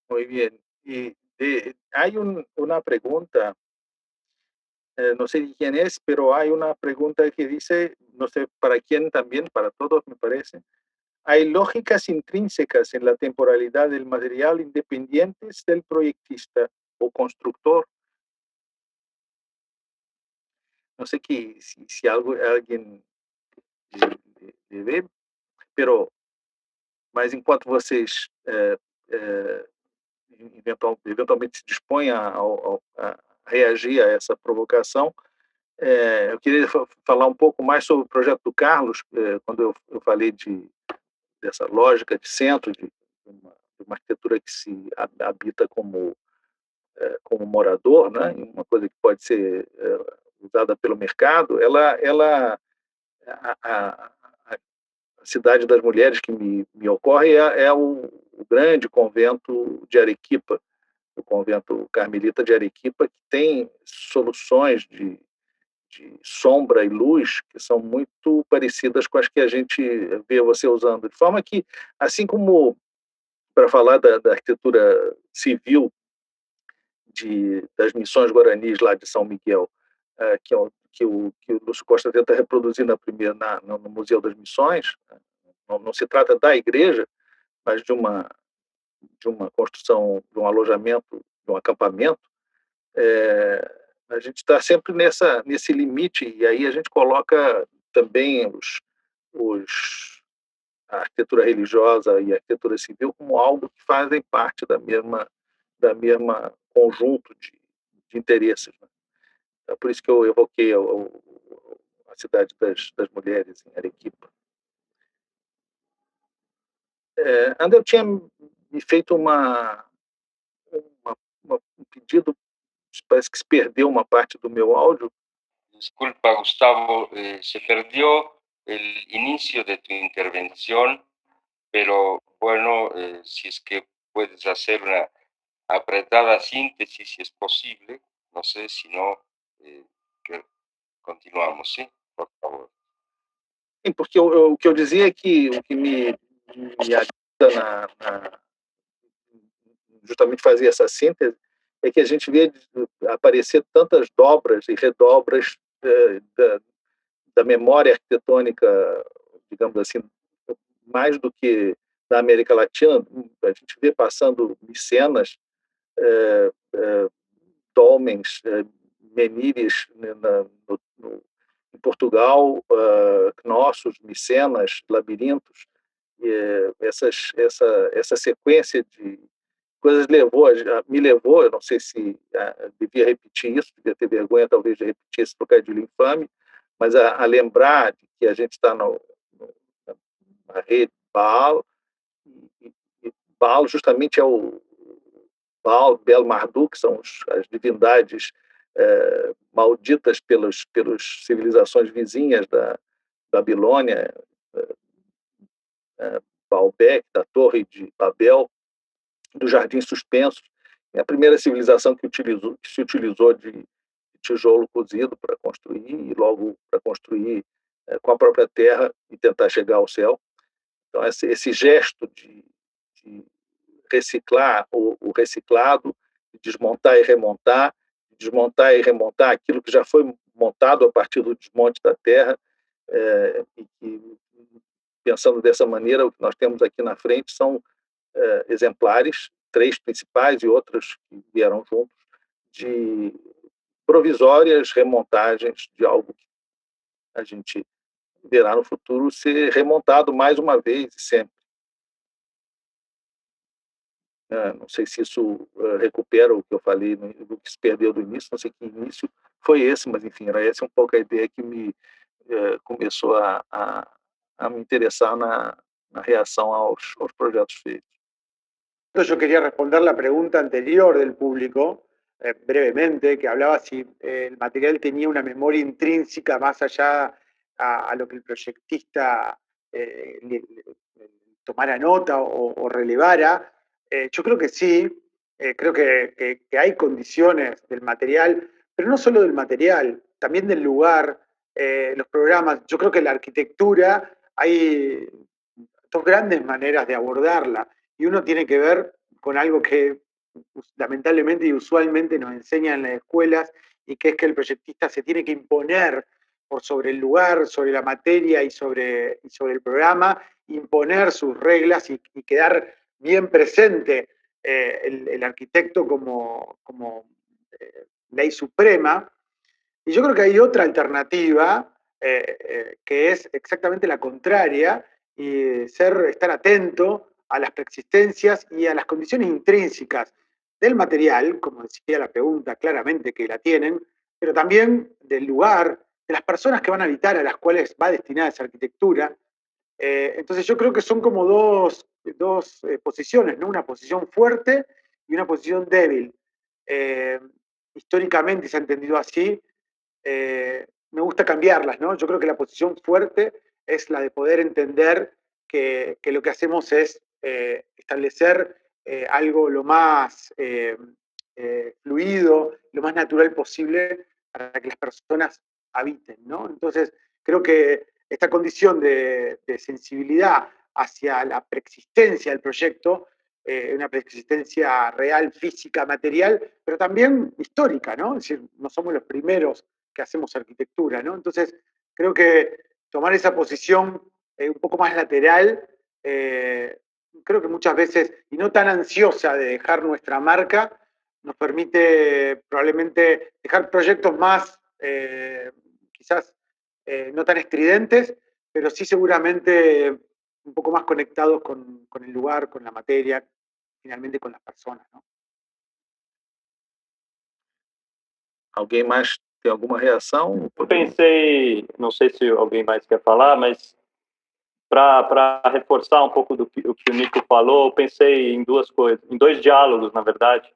Muy bien. Y hay una pregunta, no sé quién es, pero hay una pregunta que dice, no sé para quién también, para todos me parece, ¿hay lógicas intrínsecas en la temporalidad del material independientes del proyectista o constructor? No sé si alguém vê, mas enquanto vocês eventualmente se dispõem a reagir a essa provocação, eu queria falar um pouco mais sobre o projeto do Carlos, quando eu falei dessa lógica de centro, de uma arquitetura que se habita como morador, né? Uma coisa que pode ser usada pelo mercado. A Cidade das Mulheres que me ocorre é o grande convento de Arequipa, o convento carmelita de Arequipa, que tem soluções de sombra e luz que são muito parecidas com as que a gente vê você usando. De forma que, assim como para falar da arquitetura civil das missões guaranis lá de São Miguel, que o Lúcio Costa tenta reproduzir no Museu das Missões, não se trata da igreja, mas de uma construção, de um alojamento, de um acampamento. A gente está sempre nesse limite, e aí a gente coloca também a arquitetura religiosa e a arquitetura civil como algo que fazem parte da mesma conjunto de interesses, né? É por isso que eu evoquei a Cidade das Mulheres, em Arequipa. André tinha me feito um pedido, parece que se perdeu uma parte do meu áudio. Disculpa, Gustavo, se perdió el inicio de tu intervención, pero bueno, si es que puedes hacer una apretada síntesis, si es posible, no sé, si no, que continuamos, ¿sí? Por favor. Sim, porque o que eu dizia é que o que me ajuda justamente fazer essa síntese é que a gente vê aparecer tantas dobras e redobras da memória arquitetônica, digamos assim, mais do que da América Latina. A gente vê passando Micenas, Dolmens, Menires em Portugal, Knossos, Micenas, Labirintos. Essa sequência de coisas me levou, eu não sei se devia repetir isso, devia ter vergonha talvez de repetir esse trocadilho infame, mas a lembrar de que a gente está na rede Baal, e Baal justamente é o Baal, Bel Marduk, que são as divindades malditas pelas civilizações vizinhas da Babilônia, Baalbek, da Torre de Babel, do Jardim Suspenso. É a primeira civilização que se utilizou de tijolo cozido para construir, e logo para construir com a própria terra e tentar chegar ao céu. Então, esse gesto de reciclar o reciclado, de desmontar e remontar aquilo que já foi montado a partir do desmonte da terra, e que pensando dessa maneira, o que nós temos aqui na frente são exemplares, 3 principais e outras que vieram juntos, de provisórias remontagens de algo que a gente verá no futuro ser remontado mais uma vez e sempre. Não sei se isso recupera o que eu falei, do que se perdeu do início, não sei que início foi esse, mas, enfim, era essa um pouco a ideia que me começou a me interessar na reação aos projetos feitos. Yo quería responder la pregunta anterior del público, brevemente, que hablaba si el material tenía una memoria intrínseca más allá a lo que el proyectista tomara nota o relevara. Yo creo que sí, creo que hay condiciones del material, pero no solo del material, también del lugar, los programas. Yo creo que la arquitectura hay dos grandes maneras de abordarla, y uno tiene que ver con algo que lamentablemente y usualmente nos enseñan en las escuelas, y que es que el proyectista se tiene que imponer por sobre el lugar, sobre la materia y sobre el programa, imponer sus reglas y quedar bien presente el arquitecto como ley suprema. Y yo creo que hay otra alternativa que es exactamente la contraria, y estar atento a las preexistencias y a las condiciones intrínsecas del material, como decía la pregunta, claramente que la tienen, pero también del lugar, de las personas que van a habitar, a las cuales va destinada esa arquitectura. Entonces yo creo que son como dos posiciones, ¿no? Una posición fuerte y una posición débil. Históricamente se ha entendido así. Me gusta cambiarlas, ¿no? Yo creo que la posición fuerte es la de poder entender que lo que hacemos es establecer algo lo más fluido, lo más natural posible para que las personas habiten, ¿no? Entonces, creo que esta condición de sensibilidad hacia la preexistencia del proyecto, una preexistencia real, física, material, pero también histórica, ¿no? Es decir, no somos los primeros que hacemos arquitectura, ¿no? Entonces, creo que tomar esa posición un poco más lateral, creo que muchas veces, y no tan ansiosa de dejar nuestra marca, nos permite probablemente dejar proyectos más, quizás no tan estridentes, pero sí seguramente un poco más conectados con el lugar, con la materia, finalmente con las personas, ¿no? Alguém mais tem alguma reação? Eu pensei, não sei se alguém mais quer falar, mas para reforçar um pouco o que o Nico falou, eu pensei em duas coisas, em dois diálogos, na verdade,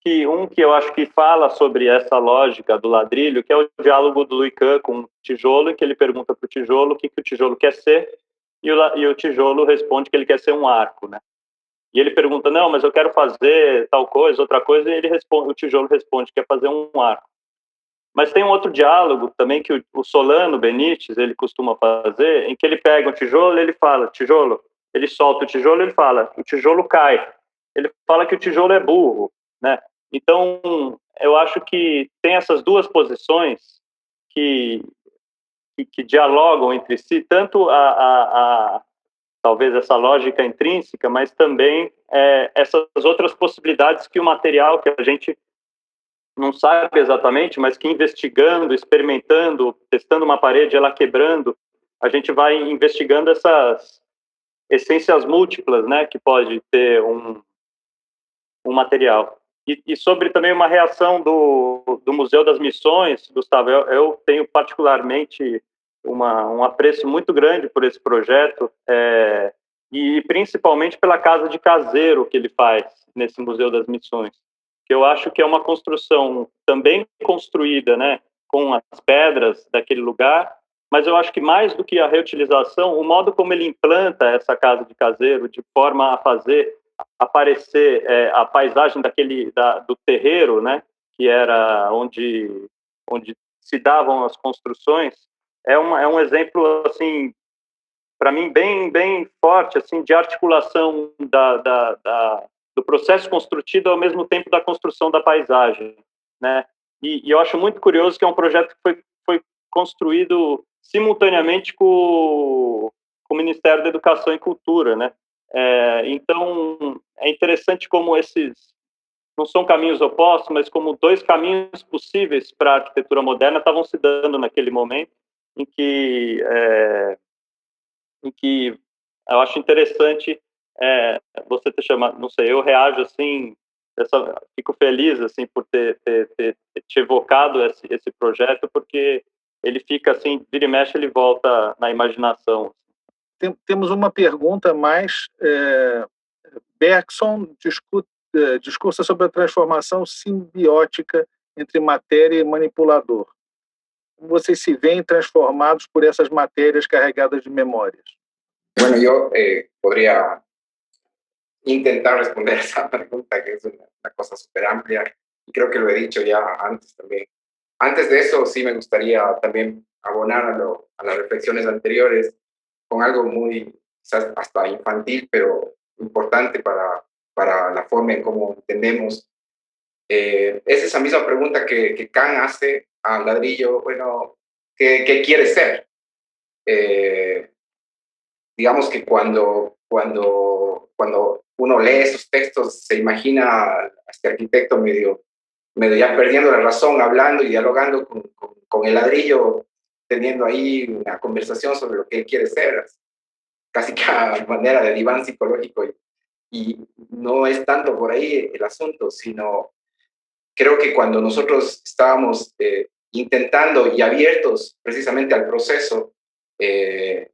que eu acho que fala sobre essa lógica do ladrilho, que é o diálogo do Louis Kahn com o tijolo, em que ele pergunta para o tijolo o que o tijolo quer ser, e o tijolo responde que ele quer ser um arco, né? E ele pergunta, não, mas eu quero fazer tal coisa, outra coisa, e o tijolo responde que quer fazer um arco. Mas tem um outro diálogo também que o Solano Benítez, ele costuma fazer, em que ele pega um tijolo e ele fala, tijolo, ele solta o tijolo e ele fala, o tijolo cai. Ele fala que o tijolo é burro, né? Então, eu acho que tem essas duas posições que dialogam entre si, tanto talvez essa lógica intrínseca, mas também essas outras possibilidades que o material que a gente não sabe exatamente, mas que investigando, experimentando, testando uma parede, ela quebrando, a gente vai investigando essas essências múltiplas, né, que pode ter um material. E sobre também uma reação do Museu das Missões, Gustavo, eu tenho particularmente um apreço muito grande por esse projeto, e principalmente pela casa de caseiro que ele faz nesse Museu das Missões, que eu acho que é uma construção também construída, né, com as pedras daquele lugar, mas eu acho que mais do que a reutilização, o modo como ele implanta essa casa de caseiro de forma a fazer aparecer a paisagem do terreiro, né, que era onde se davam as construções, é um exemplo, assim, para mim bem forte, assim, de articulação do processo construtivo ao mesmo tempo da construção da paisagem, né? E eu acho muito curioso que é um projeto que foi construído simultaneamente com com o Ministério da Educação e Cultura, né? Então, é interessante como esses não são caminhos opostos, mas como dois caminhos possíveis para a arquitetura moderna estavam se dando naquele momento em que eu acho interessante você ter chamado, não sei, eu reajo assim, fico feliz assim por ter te evocado esse projeto, porque ele fica assim, vira e mexe, ele volta na imaginação. Temos uma pergunta mais. Bergson discursa sobre a transformação simbiótica entre matéria e manipulador. Como vocês se veem transformados por essas matérias carregadas de memórias? Bueno, yo podría intentar responder esa pregunta, que es una cosa súper amplia, y creo que lo he dicho ya antes también. Antes de eso, sí me gustaría también abonar a las reflexiones anteriores con algo muy, quizás hasta infantil, pero importante para la forma en cómo entendemos. Es esa misma pregunta que Kant hace al ladrillo, bueno, ¿qué quiere ser? Digamos que cuando uno lee esos textos se imagina a este arquitecto medio ya perdiendo la razón, hablando y dialogando con el ladrillo, teniendo ahí una conversación sobre lo que él quiere ser, casi que a manera de diván psicológico. Y no es tanto por ahí el asunto, sino creo que cuando nosotros estábamos intentando y abiertos precisamente al proceso, en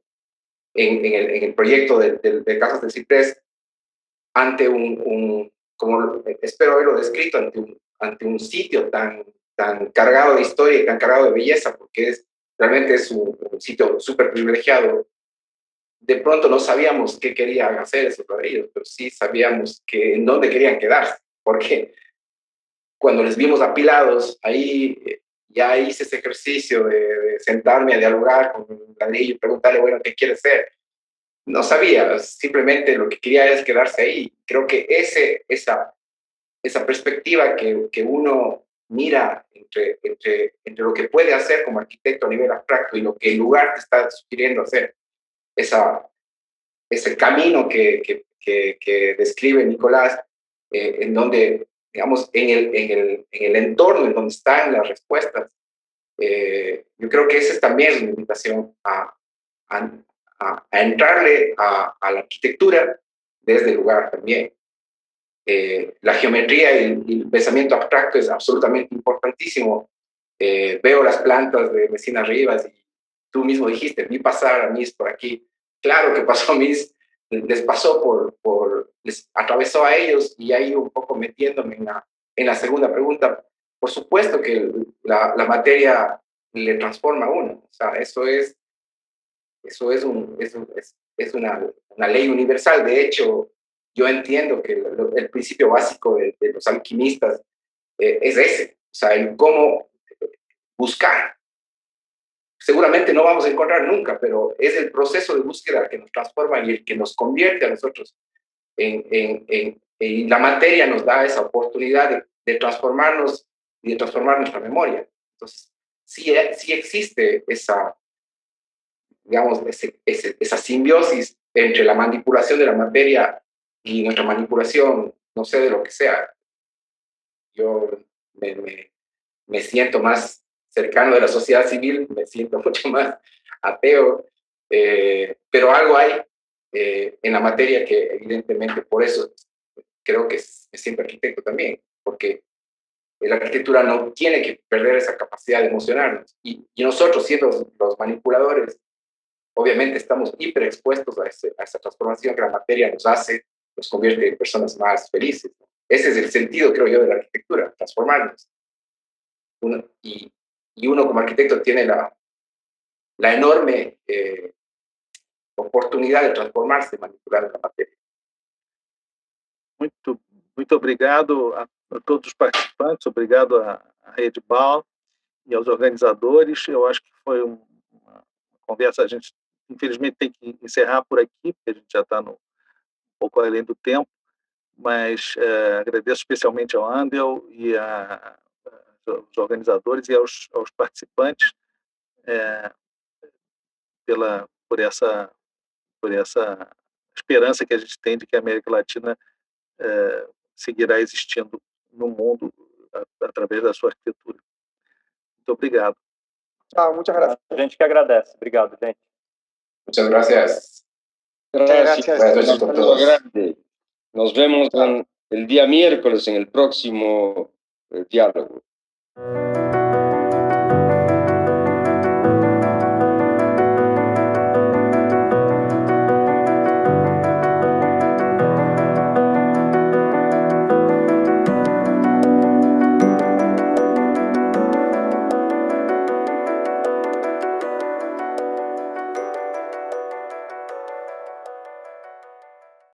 el proyecto de Casas del Ciprés, ante como espero haberlo descrito, ante un sitio tan cargado de historia y tan cargado de belleza, porque realmente es un sitio súper privilegiado. De pronto no sabíamos qué querían hacer esos ladrillos, pero sí sabíamos en dónde querían quedarse, porque cuando les vimos apilados, ahí ya hice ese ejercicio de sentarme a dialogar con el ladrillo y preguntarle, bueno, ¿qué quiere ser? No sabía, simplemente lo que quería es quedarse ahí. Creo que esa perspectiva que uno mira entre lo que puede hacer como arquitecto a nivel abstracto y lo que el lugar te está sugiriendo hacer, ese camino que describe Nicolás, en donde, digamos, en el entorno en donde están las respuestas, yo creo que esa también es una invitación a entrarle a la arquitectura desde el lugar también. La geometría y el pensamiento abstracto es absolutamente importantísimo. Veo las plantas de Messina Rivas y tú mismo dijiste, vi pasar a Miss por aquí. Claro que pasó a Miss, les pasó les atravesó a ellos, y ahí un poco metiéndome en la segunda pregunta. Por supuesto que la materia le transforma a uno. O sea, eso es una ley universal. De hecho, yo entiendo que el principio básico de los alquimistas es ese, o sea, el cómo buscar. Seguramente no vamos a encontrar nunca, pero es el proceso de búsqueda que nos transforma y el que nos convierte a nosotros y la materia nos da esa oportunidad de transformarnos y de transformar nuestra memoria. Entonces, sí existe digamos, esa simbiosis entre la manipulación de la materia y nuestra manipulación, no sé, de lo que sea. Yo me siento más cercano de la sociedad civil, me siento mucho más ateo, pero algo hay en la materia que evidentemente, por eso creo que me siento arquitecto también, porque la arquitectura no tiene que perder esa capacidad de emocionarnos. Y nosotros, siendo los manipuladores, obviamente estamos hiperexpuestos a esa transformación que la materia nos convierte en personas más felices. Ese es el sentido, creo yo, de la arquitectura, transformarnos. Y uno como arquitecto tiene la enorme oportunidad de transformarse manipulando la materia. Muito obrigado a todos os participantes, obrigado à Rede BAL e aos organizadores. Eu acho que foi uma conversa, a gente infelizmente tem que encerrar por aqui, porque a gente já está um pouco além do tempo, mas agradeço especialmente ao Andel e aos organizadores e aos participantes por essa por essa esperança que a gente tem de que a América Latina seguirá existindo no mundo através da sua arquitetura. Muito obrigado. Muchas gracias. A gente que agradece. Obrigado, gente. Muchas gracias. Gracias. Buenas noches a todos. Grande. Nos vemos el día miércoles en el próximo diálogo.